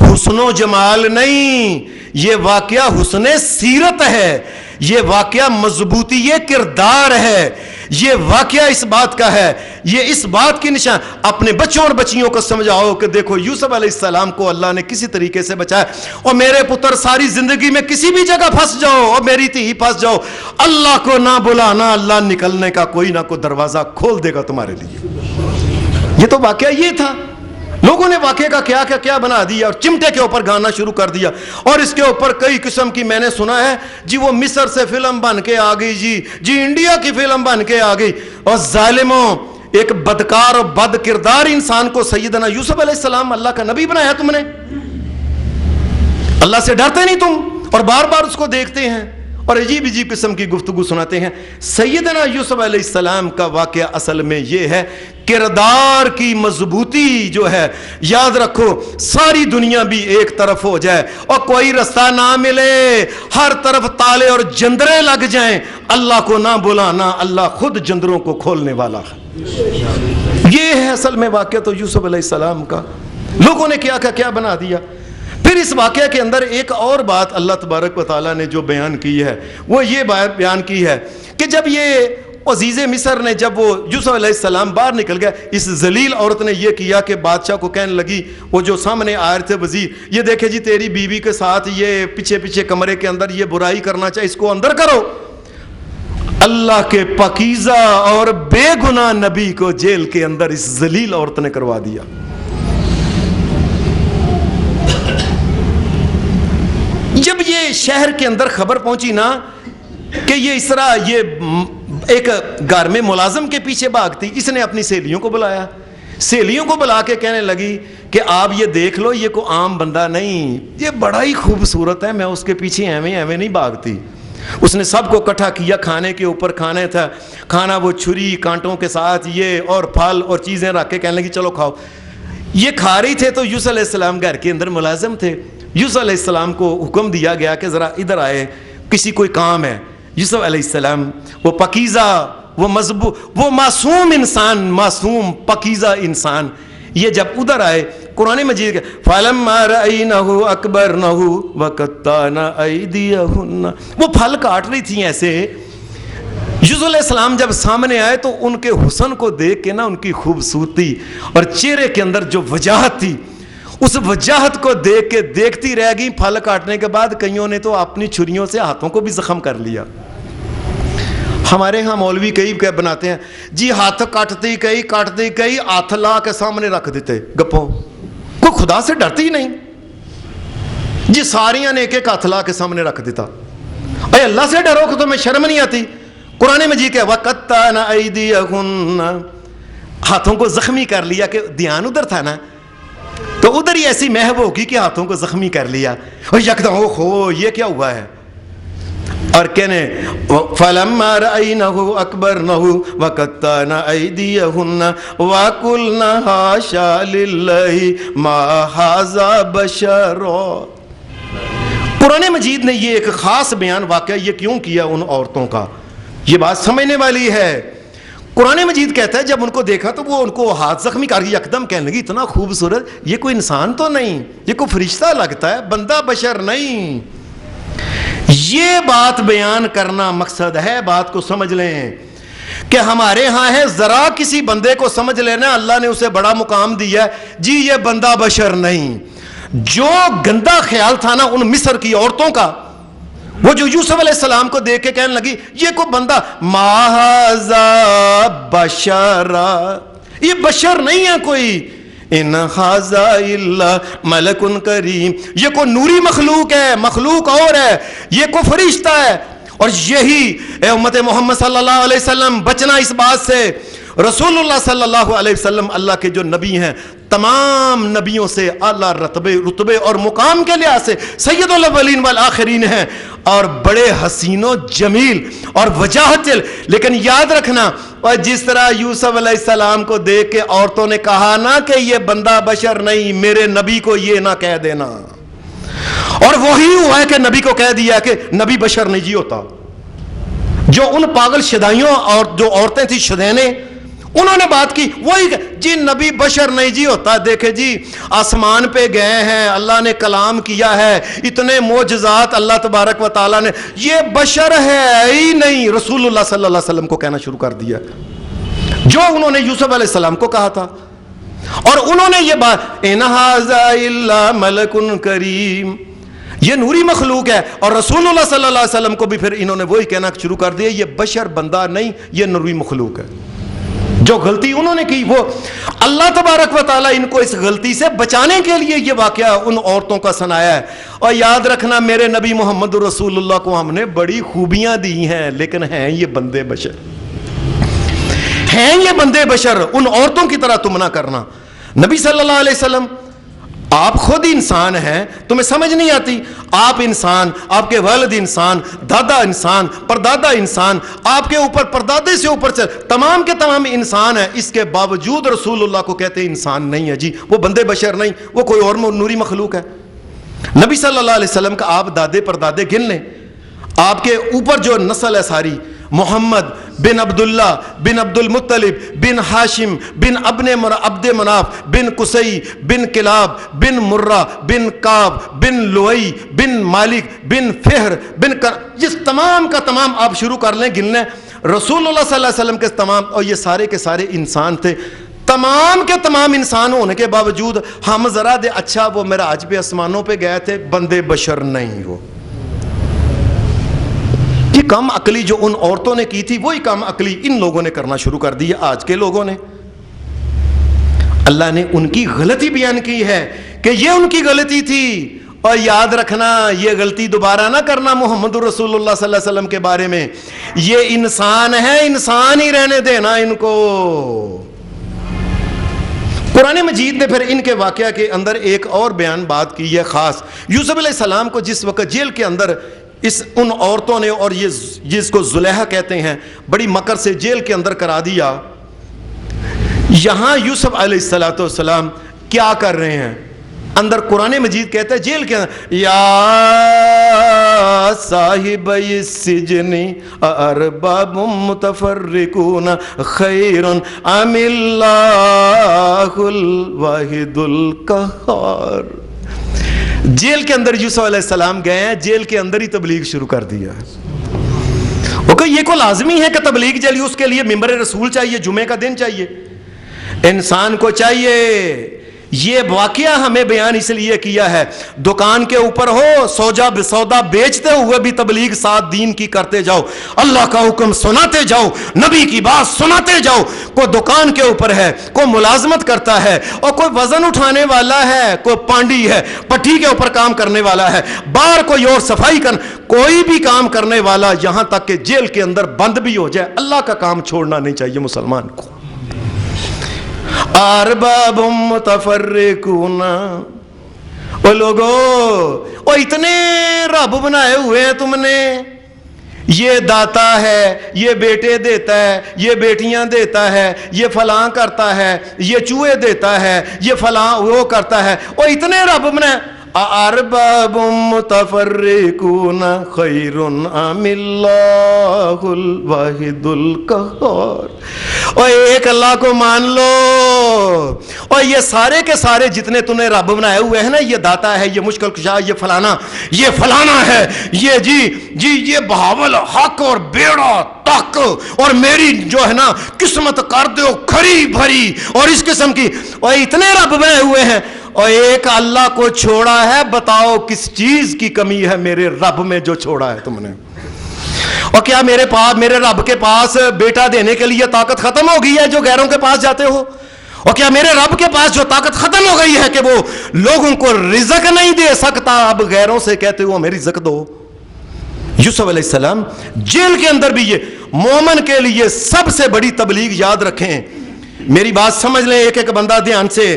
[SPEAKER 1] حسن و جمال نہیں، یہ واقعہ حسن سیرت ہے، یہ واقعہ مضبوطی کردار ہے، یہ واقعہ اس بات کا ہے، یہ اس بات کی نشان. اپنے بچوں اور بچیوں کو سمجھاؤ کہ دیکھو یوسف علیہ السلام کو اللہ نے کسی طریقے سے بچایا، اور میرے پتر ساری زندگی میں کسی بھی جگہ پھنس جاؤ اور میری تھی پھنس جاؤ، اللہ کو نہ بلانا، اللہ نکلنے کا کوئی نہ کوئی دروازہ کھول دے گا تمہارے لیے. یہ تو واقعہ یہ تھا. لوگوں نے واقعے کا کیا بنا دیا، اور چمٹے کے اوپر گانا شروع کر دیا، اور اس کے اوپر کئی قسم کی میں نے سنا ہے جی وہ مصر سے فلم بن کے آ گئی، جی انڈیا کی فلم بن کے آ گئی. اور ظالموں، ایک بدکار اور بد کردار انسان کو سیدنا یوسف علیہ السلام اللہ کا نبی بنایا تم نے. اللہ سے ڈرتے نہیں تم، اور بار بار اس کو دیکھتے ہیں اور عجیب قسم کی گفتگو سناتے ہیں. سیدنا یوسف علیہ السلام کا واقعہ اصل میں یہ ہے، کردار کی مضبوطی جو ہے، یاد رکھو ساری دنیا بھی ایک طرف ہو جائے اور کوئی رستہ نہ ملے، ہر طرف تالے اور جندرے لگ جائیں، اللہ کو نہ بلانا، اللہ خود جندروں کو کھولنے والا ہے. یہ ہے اصل میں واقعہ تو یوسف علیہ السلام کا. لوگوں نے کیا بنا دیا. پھر اس واقعہ کے اندر ایک اور بات اللہ تبارک و تعالیٰ نے جو بیان کی ہے، وہ یہ بات بیان کی ہے کہ جب یہ عزیز مصر نے، جب وہ یوسف علیہ السلام باہر نکل گیا، اس ذلیل عورت نے یہ کیا کہ بادشاہ کو کہنے لگی، وہ جو سامنے آئے تھے وزیر، یہ دیکھے جی تیری بیوی کے ساتھ یہ پیچھے کمرے کے اندر یہ برائی کرنا چاہے، اس کو اندر کرو. اللہ کے پاکیزہ اور بے گناہ نبی کو جیل کے اندر اس ذلیل عورت نے کروا دیا. جب یہ شہر کے اندر خبر پہنچی نا کہ یہ اس طرح یہ ایک گھر میں ملازم کے پیچھے بھاگتی، اس نے اپنی سہیلیوں کو بلایا، سہیلیوں کو بلا کے کہنے لگی کہ آپ یہ دیکھ لو، یہ کوئی عام بندہ نہیں، یہ بڑا ہی خوبصورت ہے، میں اس کے پیچھے ایویں نہیں بھاگتی. اس نے سب کو اکٹھا کیا، کھانے کے اوپر کھانے تھا، کھانا وہ چھری کانٹوں کے ساتھ یہ اور پھل اور چیزیں رکھ کے کہنے لگی چلو کھاؤ. یہ کھا رہی تھے تو یوسف علیہ السلام گھر کے اندر ملازم تھے. یوسف علیہ السلام کو حکم دیا گیا کہ ذرا ادھر آئے، کسی کوئی کام ہے. یوسف علیہ السلام وہ پاکیزہ، وہ مضبوط، وہ معصوم انسان، معصوم پاکیزہ انسان، یہ جب ادھر آئے، قرآن مجید کے فَلَمَّا رَأَيْنَهُ أَكْبَرْنَهُ وَقَطَّعْنَ أَيْدِيَهُنَّ، وہ پھل کاٹ رہی تھیں ایسے. یوسف علیہ السلام جب سامنے آئے تو ان کے حسن کو دیکھ کے نا، ان کی خوبصورتی اور چہرے کے اندر جو وجاہت تھی، اس وجاہت کو دیکھ کے دیکھتی رہ گئی. پھل کاٹنے کے بعد کئیوں نے تو اپنی چھریوں سے ہاتھوں کو بھی زخم کر لیا. ہمارے ہاں مولوی کئی بناتے ہیں جی، ہاتھ کاٹتے کئی ہاتھ لا کے سامنے رکھ دیتے گپوں. کوئی خدا سے ڈرتی ہی نہیں جی، ساریاں نے ایک ہاتھ لا کے سامنے رکھ دیتا. اے اللہ سے ڈرو کہ تمہیں شرم نہیں آتی. قرآن مجید کہ وَقَطَّعْنَ أَيْدِيَهُنَّ، ہاتھوں کو زخمی کر لیا، کہ دھیان ادھر تھا نا، تو ادھر ہی ایسی محو ہوگی کہ ہاتھوں کو زخمی کر لیا، اور یکدم اوہو یہ کیا ہوا ہے. اور کہنے فَلَمَّا رَأَيْنَهُ أَكْبَرْنَهُ وَقَطَّعْنَ أَيْدِيَهُنَّ وَقُلْنَا حَاشَا لِلَّهِ مَا هَذَا بَشَرٌ. قرآن مجید نے یہ ایک خاص بیان واقعہ یہ کیوں کیا ان عورتوں کا، یہ بات سمجھنے والی ہے. قرآن مجید کہتا ہے جب ان کو دیکھا تو وہ ان کو ہاتھ زخمی کر کے یکدم کہنے لگی اتنا خوبصورت، یہ کوئی انسان تو نہیں، یہ کوئی فرشتہ لگتا ہے، بندہ بشر نہیں. یہ بات بیان کرنا مقصد ہے. بات کو سمجھ لیں کہ ہمارے ہاں ہے ذرا کسی بندے کو سمجھ لینا اللہ نے اسے بڑا مقام دیا ہے، جی یہ بندہ بشر نہیں. جو گندا خیال تھا نا ان مصر کی عورتوں کا، وہ جو یوسف علیہ السلام کو دیکھ کے کہنے لگی یہ کوئی بندہ، ما ھذا بشر، یہ بشر نہیں ہے کوئی، ان ھذا الا ملک کریم، یہ کوئی نوری مخلوق ہے، مخلوق اور ہے، یہ کوئی فرشتہ ہے. اور یہی اے امت محمد صلی اللہ علیہ وسلم بچنا اس بات سے. رسول اللہ صلی اللہ علیہ وسلم اللہ کے جو نبی ہیں، تمام نبیوں سے اعلیٰ رتبے اور مقام کے لحاظ سے سید الاولین والآخرین ہیں، اور بڑے حسین و جمیل اور وجاہت. لیکن یاد رکھنا، اور جس طرح یوسف علیہ السلام کو دیکھ کے عورتوں نے کہا نا کہ یہ بندہ بشر نہیں، میرے نبی کو یہ نہ کہہ دینا. اور وہی ہوا ہے کہ نبی کو کہہ دیا کہ نبی بشر نہیں جی ہوتا. جو ان پاگل شدائیوں اور جو عورتیں تھیں شدینے، انہوں نے بات کی وہی جی نبی بشر نہیں جی ہوتا, دیکھے جی آسمان پہ گئے ہیں, اللہ نے کلام کیا ہے, اتنے معجزات اللہ تبارک و تعالیٰ نے, یہ بشر ہے ہی نہیں. رسول اللہ صلی اللہ علیہ وسلم کو کہنا شروع کر دیا جو انہوں نے یوسف علیہ السلام کو کہا تھا. اور انہوں نے یہ بات ان ھذا الا ملک کریم, یہ نوری مخلوق ہے. اور رسول اللہ صلی اللہ علیہ وسلم کو بھی پھر انہوں نے وہی کہنا شروع کر دیا, یہ بشر بندہ نہیں, یہ نوری مخلوق ہے. جو غلطی انہوں نے کی وہ اللہ تبارک و تعالیٰ ان کو اس غلطی سے بچانے کے لیے یہ واقعہ ان عورتوں کا سنایا ہے. اور یاد رکھنا میرے نبی محمد رسول اللہ کو ہم نے بڑی خوبیاں دی ہیں, لیکن ہیں یہ بندے بشر, ہیں یہ بندے بشر. ان عورتوں کی طرح تم نہ کرنا. نبی صلی اللہ علیہ وسلم آپ خود انسان ہیں, تمہیں سمجھ نہیں آتی. آپ انسان, آپ کے والد انسان, دادا انسان, پردادا انسان, آپ کے اوپر پردادے سے اوپر چل تمام کے تمام انسان ہیں. اس کے باوجود رسول اللہ کو کہتے ہیں انسان نہیں ہے جی, وہ بندے بشر نہیں, وہ کوئی اور نوری مخلوق ہے. نبی صلی اللہ علیہ وسلم کا آپ دادے پردادے گن لیں, آپ کے اوپر جو نسل ہے ساری, محمد بن عبداللہ بن عبد المطلب بن ہاشم بن عبد مناف بن قصی بن کلاب بن مرہ بن کعب بن لؤی بن مالک بن فہر بن جس تمام کا تمام آپ شروع کر لیں گن لیں. رسول اللہ صلی اللہ علیہ وسلم کے تمام, اور یہ سارے کے سارے انسان تھے. تمام کے تمام انسان ہونے کے باوجود ہم ذرا دے اچھا وہ معراج پہ آسمانوں پہ گئے تھے, بندے بشر نہیں ہو. یہ کم عقلی جو ان عورتوں نے کی تھی وہی کم عقلی ان لوگوں نے کرنا شروع کر دی ہے آج کے لوگوں نے. اللہ نے ان کی غلطی بیان کی ہے کہ یہ ان کی غلطی تھی, اور یاد رکھنا یہ غلطی دوبارہ نہ کرنا محمد رسول اللہ صلی اللہ علیہ وسلم کے بارے میں. یہ انسان ہے, انسان ہی رہنے دینا ان کو. قرآن مجید نے پھر ان کے واقعہ کے اندر ایک اور بیان بات کی ہے خاص. یوسف علیہ السلام کو جس وقت جیل کے اندر ان عورتوں نے, اور یہ جس کو زلیخا کہتے ہیں, بڑی مکر سے جیل کے اندر کرا دیا. یہاں یوسف علیہ السلام کیا کر رہے ہیں اندر, قرآن مجید کہتا ہے جیل کے اندر یا صاحب السجن ارباب متفرقون خیر ام اللہ الواحد القہار. جیل کے اندر یوسف علیہ السلام گئے ہیں, جیل کے اندر ہی تبلیغ شروع کر دیا. یہ کو لازمی ہے کہ تبلیغ چلیے, اس کے لیے ممبر رسول چاہیے, جمعے کا دن چاہیے, انسان کو چاہیے. یہ واقعہ ہمیں بیان اس لیے کیا ہے, دکان کے اوپر ہو سودا بیچتے ہوئے بھی تبلیغ ساتھ دین کی کرتے جاؤ, اللہ کا حکم سناتے جاؤ, نبی کی بات سناتے جاؤ. کوئی دکان کے اوپر ہے, کوئی ملازمت کرتا ہے, اور کوئی وزن اٹھانے والا ہے, کوئی پانڈی ہے, پٹھی کے اوپر کام کرنے والا ہے, باہر کوئی اور صفائی کوئی بھی کام کرنے والا, یہاں تک کہ جیل کے اندر بند بھی ہو جائے, اللہ کا کام چھوڑنا نہیں چاہیے مسلمان کو. ارباب متفرقون, او لوگو او اتنے رب بنائے ہوئے ہیں تم نے, یہ داتا ہے, یہ بیٹے دیتا ہے, یہ بیٹیاں دیتا ہے, یہ فلاں کرتا ہے, یہ چوہے دیتا ہے, یہ فلاں وہ کرتا ہے, او اتنے رب بنائے. ارباب متفرقون خیر ام اللہ الواحد القہار. اور ایک اللہ کو مان لو, اور یہ سارے کے سارے جتنے تم نے رب بنائے ہوئے ہیں نا, یہ داتا ہے, یہ مشکل کشا, یہ فلانا ہے, یہ جی یہ بہاول حق اور بیڑا تک, اور میری جو ہے نا قسمت کر دو کھری بھری, اور اس قسم کی, اور اتنے رب بنائے ہوئے ہیں, اور ایک اللہ کو چھوڑا ہے. بتاؤ کس چیز کی کمی ہے میرے رب میں جو چھوڑا ہے تم نے؟ اور کیا میرے رب کے پاس بیٹا دینے کے لیے طاقت ختم ہو گئی ہے جو غیروں کے پاس جاتے ہو؟ اور کیا میرے رب کے پاس جو طاقت ختم ہو گئی ہے کہ وہ لوگوں کو رزق نہیں دے سکتا, اب غیروں سے کہتے ہو ہمیں رزق دو؟ یوسف علیہ السلام جیل کے اندر بھی, یہ مومن کے لیے سب سے بڑی تبلیغ, یاد رکھیں میری بات سمجھ لیں ایک ایک بندہ دھیان سے,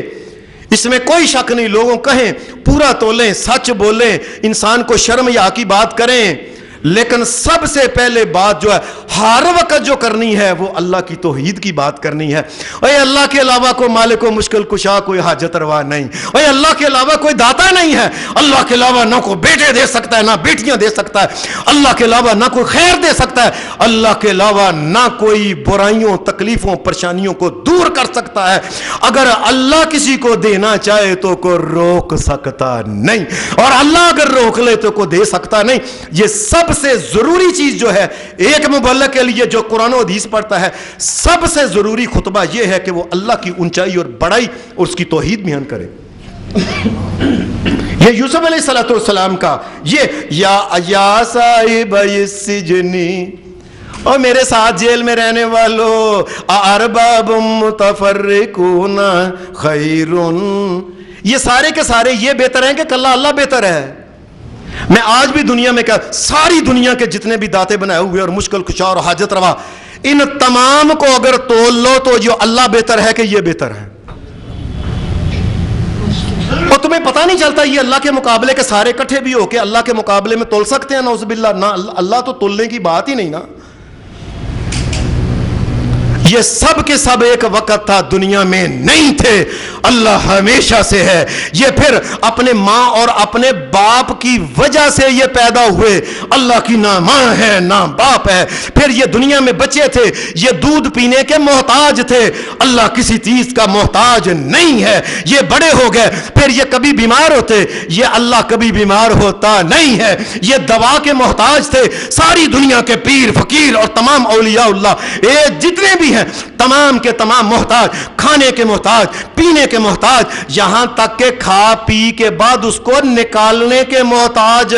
[SPEAKER 1] اس میں کوئی شک نہیں. لوگوں کہیں پورا تولیں, سچ بولیں, انسان کو شرم یا کی بات کریں, لیکن سب سے پہلے بات جو ہے ہر وقت جو کرنی ہے وہ اللہ کی توحید کی بات کرنی ہے. اے اللہ کے علاوہ کوئی مالک و مشکل کشا، کوئی حاجت روا نہیں. اے اللہ کے علاوہ کوئی داتا نہیں ہے. اللہ کے علاوہ نہ کوئی بیٹے دے سکتا ہے، نہ بیٹیاں دے سکتا ہے. اللہ کے علاوہ نہ کوئی خیر دے سکتا ہے. اللہ کے علاوہ نہ کوئی برائیوں، تکلیفوں، پریشانیوں کو دور کر سکتا ہے. اگر اللہ کسی کو دینا چاہے تو کوئی روک سکتا نہیں، اور اللہ اگر روک لے تو کوئی دے سکتا نہیں. یہ سب سے ضروری چیز جو ہے ایک مبلغ کے لیے جو قرآن و حدیث پڑھتا ہے، سب سے ضروری خطبہ یہ ہے کہ وہ اللہ کی اونچائی اور بڑائی اور اس کی توحید بیان کرے. یہ یوسف علیہ السلام کا یہ یا صاحب السجنی، اور میرے ساتھ جیل میں رہنے والوں، ارباب متفرقون خیر، یہ سارے کے سارے یہ بہتر ہیں کہ کلا اللہ بہتر ہے. میں آج بھی دنیا میں ساری دنیا کے جتنے بھی داتے بنائے ہوئے اور مشکل کشا اور حاجت روا، ان تمام کو اگر تول لو تو جو اللہ بہتر ہے کہ یہ بہتر ہے. اور تمہیں پتہ نہیں چلتا یہ اللہ کے مقابلے کے سارے کٹھے بھی ہو کے اللہ کے مقابلے میں تول سکتے ہیں؟ نعوذ باللہ، نہ اللہ تو تولنے کی بات ہی نہیں نا. یہ سب کے سب ایک وقت تھا، دنیا میں نہیں تھے، اللہ ہمیشہ سے ہے. یہ پھر اپنے ماں اور اپنے باپ کی وجہ سے یہ پیدا ہوئے. اللہ کی نہ ماں ہے نہ باپ ہے. پھر یہ دنیا میں بچے تھے، یہ دودھ پینے کے محتاج تھے. اللہ کسی چیز کا محتاج نہیں ہے. یہ بڑے ہو گئے، پھر یہ کبھی بیمار ہوتے، یہ اللہ کبھی بیمار ہوتا نہیں ہے. یہ دوا کے محتاج تھے. ساری دنیا کے پیر فقیر اور تمام اولیاء اللہ جتنے بھی ہیں تمام کے تمام محتاج، کھانے کے محتاج، پینے کے محتاج، یہاں تک کہ کھا پی کے بعد اس کو نکالنے کے محتاج،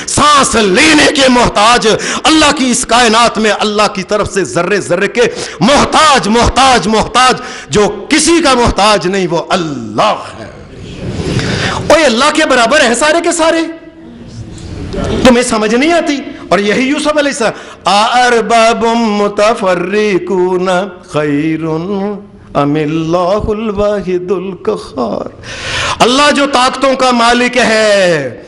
[SPEAKER 1] سانس لینے کے محتاج. اللہ کی اس کائنات میں اللہ کی طرف سے ذرے ذرے کے محتاج محتاج محتاج، جو کسی کا محتاج نہیں وہ اللہ ہے. اوہ اللہ کے برابر ہیں سارے کے سارے. تمہیں سمجھ نہیں آتی؟ اور یہی یوسف علیہ السلام، ارباب متفرقون خیر ام اللہ الواحد القہار. اللہ جو طاقتوں کا مالک ہے،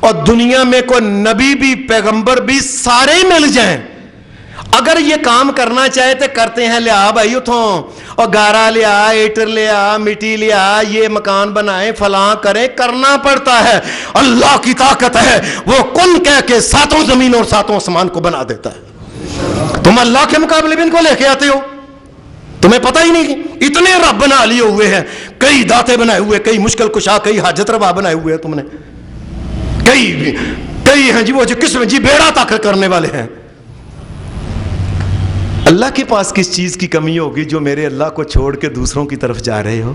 [SPEAKER 1] اور دنیا میں کوئی نبی بھی پیغمبر بھی سارے مل جائیں، اگر یہ کام کرنا چاہے تو کرتے ہیں. لیا بھائی اتھوں، اور گارا لیا، ایٹر لیا، مٹی لیا، یہ مکان بنائیں، فلاں کریں، کرنا پڑتا ہے. اللہ کی طاقت ہے، وہ کن کہہ کے ساتوں زمین اور ساتوں آسمان کو بنا دیتا ہے. تم اللہ کے مقابلے میں ان کو لے کے آتے ہو، تمہیں پتہ ہی نہیں. اتنے رب بنا لیے ہوئے ہیں، کئی داتے بنائے ہوئے، کئی مشکل کشا، کئی حاجت روا بنائے ہوئے ہیں تم نے، کئی ہیں جی وہ جو قسم جی بیڑا تک کرنے والے ہیں. اللہ کے پاس کس چیز کی کمی ہوگی جو میرے اللہ کو چھوڑ کے دوسروں کی طرف جا رہے ہو؟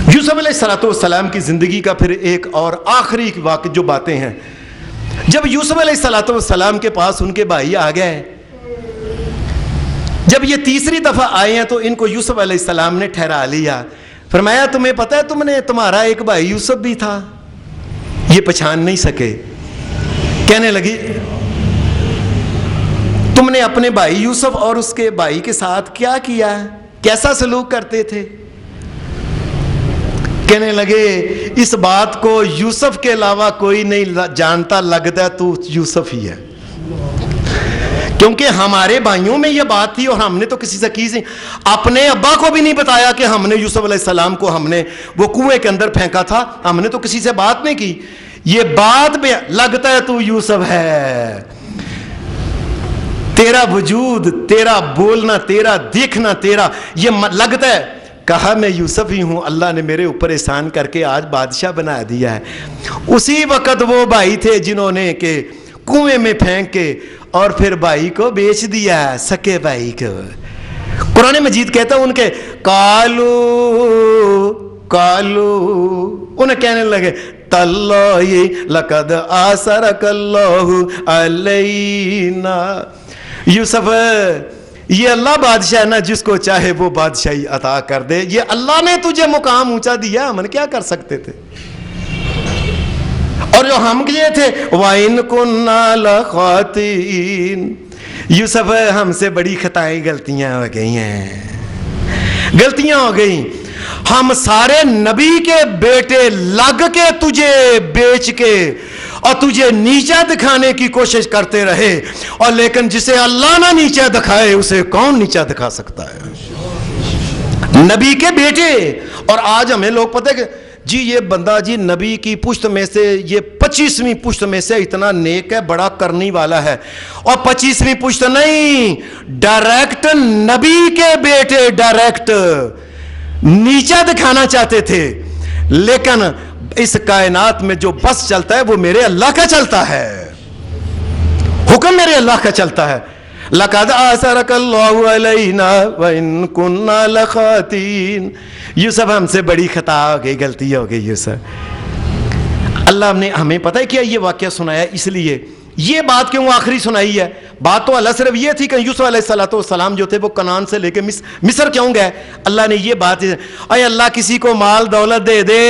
[SPEAKER 1] یوسف علیہ السلام کی زندگی کا پھر ایک اور آخری واقع جو باتیں ہیں، جب یوسف علیہ السلام کے پاس ان کے بھائی آ گئے، جب یہ تیسری دفعہ آئے ہیں تو ان کو یوسف علیہ السلام نے ٹھہرا لیا. فرمایا تمہیں پتہ ہے تمہارا ایک بھائی یوسف بھی تھا، یہ پہچان نہیں سکے. کہنے لگی تم نے اپنے بھائی یوسف اور اس کے بھائی کے ساتھ کیا کیا، کیسا سلوک کرتے تھے؟ کہنے لگے اس بات کو یوسف کے علاوہ کوئی نہیں جانتا، لگتا تو یوسف ہی ہے. کیونکہ ہمارے بھائیوں میں یہ بات تھی اور ہم نے تو کسی سے کی نہیں. اپنے ابا کو بھی نہیں بتایا کہ ہم نے یوسف علیہ السلام کو ہم نے وہ کنویں کے اندر پھینکا تھا. ہم نے تو کسی سے بات نہیں کی. یہ بات بھی لگتا ہے تو یوسف ہے. تیرا وجود، تیرا بولنا، تیرا دیکھنا، تیرا یہ لگتا ہے. کہا میں یوسف ہی ہوں، اللہ نے میرے اوپر احسان کر کے آج بادشاہ بنا دیا ہے. اسی وقت وہ بھائی تھے جنہوں نے کہ کنویں میں پھینک کے اور پھر بھائی کو بیچ دیا، سکے بھائی کو. قرآن مجید کہتا ہے ان کے کالو انہیں کہنے لگے تاللہ لقد آثرک اللہ علینا. یوسف یہ اللہ بادشاہ نا، جس کو چاہے وہ بادشاہی عطا کر دے. یہ اللہ نے تجھے مقام اونچا دیا، ہم کیا کر سکتے تھے؟ اور جو ہم کیے تھے وَإِن كُنَّا لَخَاطِئِينَ. یوسف ہم سے بڑی خطائیں غلطیاں ہو گئی ہیں، غلطیاں ہو گئی. ہم سارے نبی کے بیٹے لگ کے تجھے بیچ کے اور تجھے نیچا دکھانے کی کوشش کرتے رہے، اور لیکن جسے اللہ نہ نیچا دکھائے اسے کون نیچا دکھا سکتا ہے؟ نبی کے بیٹے. اور آج ہمیں لوگ پتہ ہے کہ جی یہ بندہ جی نبی کی پشت میں سے، یہ 25ویں پشت میں سے اتنا نیک ہے، بڑا کرنی والا ہے. اور 25ویں پشت نہیں، ڈائریکٹ نبی کے بیٹے ڈائریکٹ نیچا دکھانا چاہتے تھے. لیکن اس کائنات میں جو بس چلتا ہے وہ میرے اللہ کا چلتا ہے، حکم میرے اللہ کا چلتا ہے. لَقَدْ آثَرَكَ اللَّهُ عَلَيْنَا وَإِن كُنَّا لَخَاطِئِينَ. یوسف ہم سے بڑی خطا ہو گئی، غلطی ہو گئی یوسف. اللہ نے ہمیں پتہ ہے کیا یہ واقعہ سنایا، اس لیے یہ بات کیوں آخری سنائی ہے. بات تو اللہ صرف یہ تھی کہ یوسف علیہ السلام جو تھے وہ کنعان سے لے کے مصر کیوں گئے. اللہ نے یہ بات، اے اللہ کسی کو مال دولت دے دے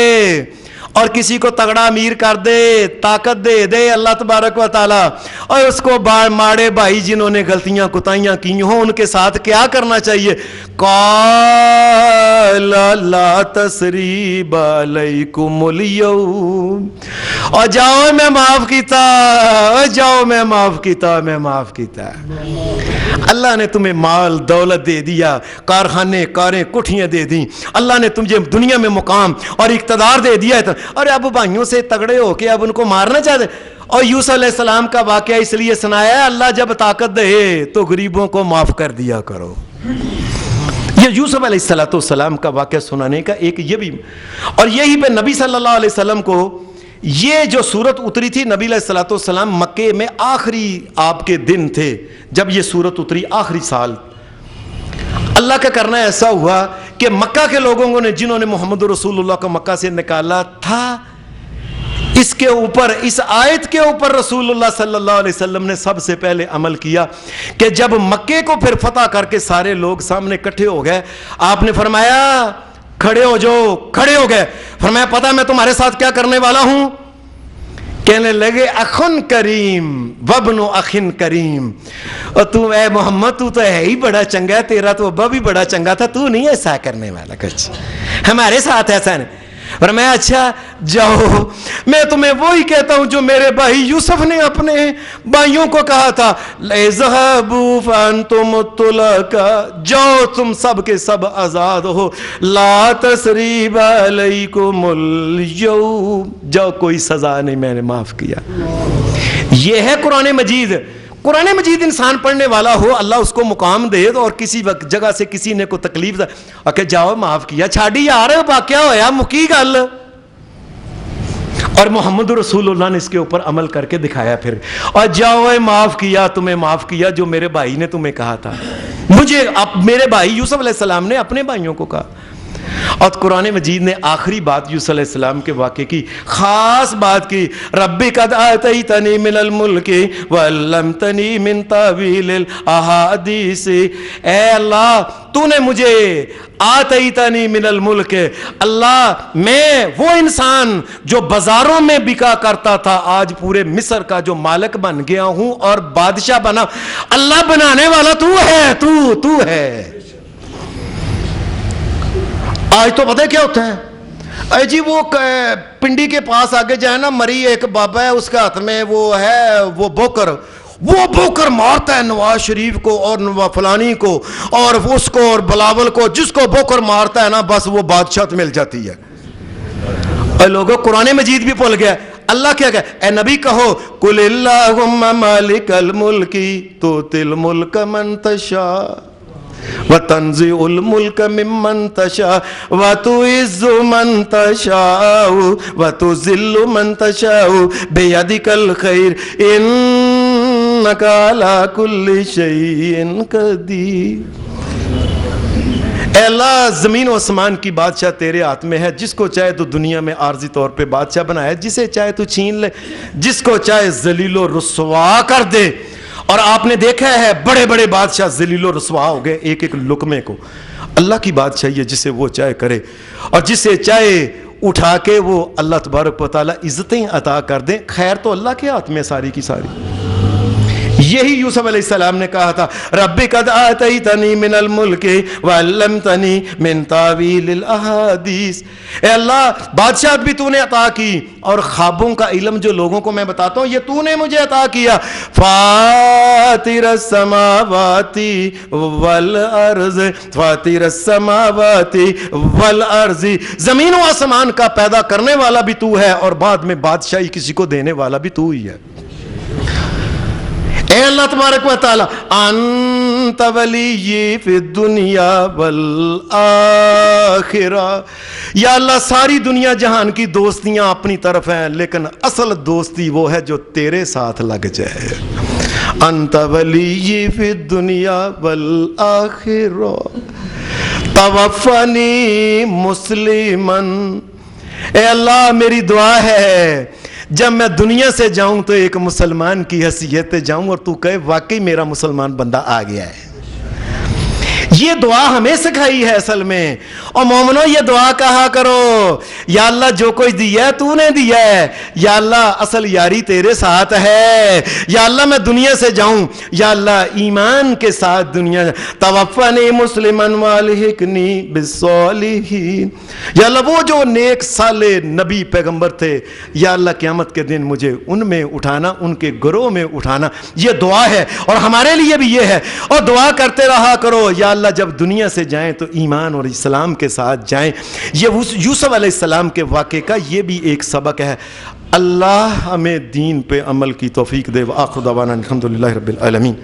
[SPEAKER 1] اور کسی کو تگڑا امیر کر دے، طاقت دے دے اللہ تبارک و تعالی، اور اس کو ماڑے بھائی جنہوں نے غلطیاں کوتاہیاں کی ہوں ان کے ساتھ کیا کرنا چاہیے؟ قال لا تثریب علیکم اليوم، اور جاؤ میں معاف کیتا، جاؤ میں معاف کیتا، میں معاف کیتا. اللہ نے تمہیں مال دولت دے دیا، کارخانے کاریں کوٹھیاں دے دیں، اللہ نے تمہیں دنیا میں مقام اور اقتدار دے دیا ہے. اور اب بھائیوں سے تگڑے ہو کے اب ان کو مارنا چاہتے. اور یوسف علیہ السلام کا واقعہ اس لیے سنایا ہے، اللہ جب طاقت دے تو غریبوں کو معاف کر دیا کرو. یہ یوسف علیہ السلام کا واقعہ سنانے کا ایک یہ بھی. اور یہی پہ نبی صلی اللہ علیہ وسلم کو یہ جو صورت اتری تھی، نبی علیہ السلام مکے میں آخری آپ کے دن تھے جب یہ صورت اتری، آخری سال. اللہ کا کرنا ایسا ہوا کہ مکہ کے لوگوں نے جنہوں نے محمد رسول اللہ کو مکہ سے نکالا تھا، اس کے اوپر، اس آیت کے اوپر رسول اللہ صلی اللہ علیہ وسلم نے سب سے پہلے عمل کیا کہ جب مکے کو پھر فتح کر کے سارے لوگ سامنے اکٹھے ہو گئے، آپ نے فرمایا کھڑے ہو جاؤ. کھڑے ہو گئے. فرمایا پتہ میں تمہارے ساتھ کیا کرنے والا ہوں؟ کہنے لگے اخن کریم وابن اخن کریم. اور تو اے محمد تو ہے ہی بڑا چنگا ہے، تیرا تو ابا بھی بڑا چنگا تھا، تو نہیں ایسا کرنے والا کچھ، ہمارے ساتھ ایسا نہیں. اور میں اچھا جاؤ، میں تمہیں وہی کہتا ہوں جو میرے بھائی یوسف نے اپنے بھائیوں کو کہا تھا، اذهبوا فانتم الطلقاء، جاؤ تم سب کے سب آزاد ہو، لا تثریب علیکم اليوم، جاؤ کوئی سزا نہیں، میں نے معاف کیا. یہ ہے قرآن مجید. قرآن مجید انسان پڑھنے والا ہو، اللہ اس کو مقام دے اور کسی وقت جگہ سے کسی نے کو تکلیف دے کہ جاؤ معاف کیا، چھاڑی یار واقعہ ہویا مکی گل. اور محمد رسول اللہ نے اس کے اوپر عمل کر کے دکھایا پھر. اور جاؤ معاف کیا، تمہیں معاف کیا جو میرے بھائی نے تمہیں کہا تھا. مجھے میرے بھائی یوسف علیہ السلام نے اپنے بھائیوں کو کہا. اور قرآن مجید نے آخری بات یوسف علیہ السلام کے واقعے کی خاص بات کی، ربی قد آتیتنی من الملک وعلمتنی من تاویل الاحادیث. اے اللہ تو نے مجھے آتیتنی من الملک، اللہ میں وہ انسان جو بازاروں میں بکا کرتا تھا آج پورے مصر کا جو مالک بن گیا ہوں اور بادشاہ بنا. اللہ بنانے والا تو ہے، تو ہے. آج تو پتہ کیا ہوتا ہے، اے جی وہ پنڈی کے پاس آگے جائے نا، مری ایک بابا ہے، اس کے ہاتھ میں وہ ہے وہ بوکر مارتا ہے نواز شریف کو اور فلانی کو اور اس کو اور بلاول کو، جس کو بوکر مارتا ہے نا بس وہ بادشاہت مل جاتی ہے. اے لوگوں قرآن مجید بھی بھول گیا. اللہ کیا کہ اے نبی کہو قل اللہم مالک الملک تؤتی الملک من تشاء وَتَنْزِعُ الْمُلْكَ مِمَّنْ تَشَاءُ وَتُعِزُّ مَنْ تَشَاءُ وَتُذِلُّ مَنْ تَشَاءُ بِيَدِكَ الْخَيْرُ إِنَّكَ عَلَى كُلِّ شَيْءٍ قَدِيرٌ. اے اللہ زمین و آسمان کی بادشاہ تیرے ہاتھ میں ہے، جس کو چاہے تو دنیا میں عارضی طور پہ بادشاہ بنائے، جسے چاہے تو چھین لے، جس کو چاہے ذلیل و رسوا کر دے. اور آپ نے دیکھا ہے بڑے بڑے بادشاہ ذلیل و رسوا ہو گئے ایک ایک لقمے کو. اللہ کی بادشاہی ہے، جسے وہ چاہے کرے اور جسے چاہے اٹھا کے وہ اللہ تبارک و تعالیٰ عزتیں عطا کر دیں. خیر تو اللہ کے ہاتھ میں ساری کی ساری. یہی یوسف علیہ السلام نے کہا تھا رب قد آتیتنی من الملک وعلمتنی من تاویل الاحادیث، اے اللہ بادشاہت بھی تو نے عطا کی اور خوابوں کا علم جو لوگوں کو میں بتاتا ہوں یہ تو نے مجھے عطا کیا۔ فاطر السماوات والارض، فاطر السماوات والارض، زمین و آسمان کا پیدا کرنے والا بھی تو ہے اور بعد میں بادشاہی کسی کو دینے والا بھی تو ہی ہے۔ اے اللہ تبارک و تعالی انت ولی فی الدنیا والآخرہ، یا اللہ ساری دنیا جہان کی دوستیاں اپنی طرف ہیں لیکن اصل دوستی وہ ہے جو تیرے ساتھ لگ جائے۔ انت ولی فی الدنیا والآخرہ توفنی مسلمن، اے اللہ میری دعا ہے جب میں دنیا سے جاؤں تو ایک مسلمان کی حیثیت جاؤں اور تو کہے واقعی میرا مسلمان بندہ آ گیا ہے۔ یہ دعا ہمیں سکھائی ہے اصل میں، اور مومنو یہ دعا کہا کرو یا اللہ جو کچھ دیا ہے تو نے دیا ہے، یا اللہ اصل یاری تیرے ساتھ ہے، یا اللہ میں دنیا سے جاؤں یا اللہ ایمان کے ساتھ دنیا، توفنی مسلمن والحقنی بالصالحین، یا اللہ وہ جو نیک صالح نبی پیغمبر تھے یا اللہ قیامت کے دن مجھے ان میں اٹھانا، ان کے گروہ میں اٹھانا، یہ دعا ہے اور ہمارے لیے بھی یہ ہے۔ اور دعا کرتے رہا کرو یا اللہ جب دنیا سے جائیں تو ایمان اور اسلام کے ساتھ جائیں۔ یہ یوسف علیہ السلام کے واقعے کا یہ بھی ایک سبق ہے۔ اللہ ہمیں دین پہ عمل کی توفیق دے۔ وآخر دعوانا الحمدللہ رب العالمین۔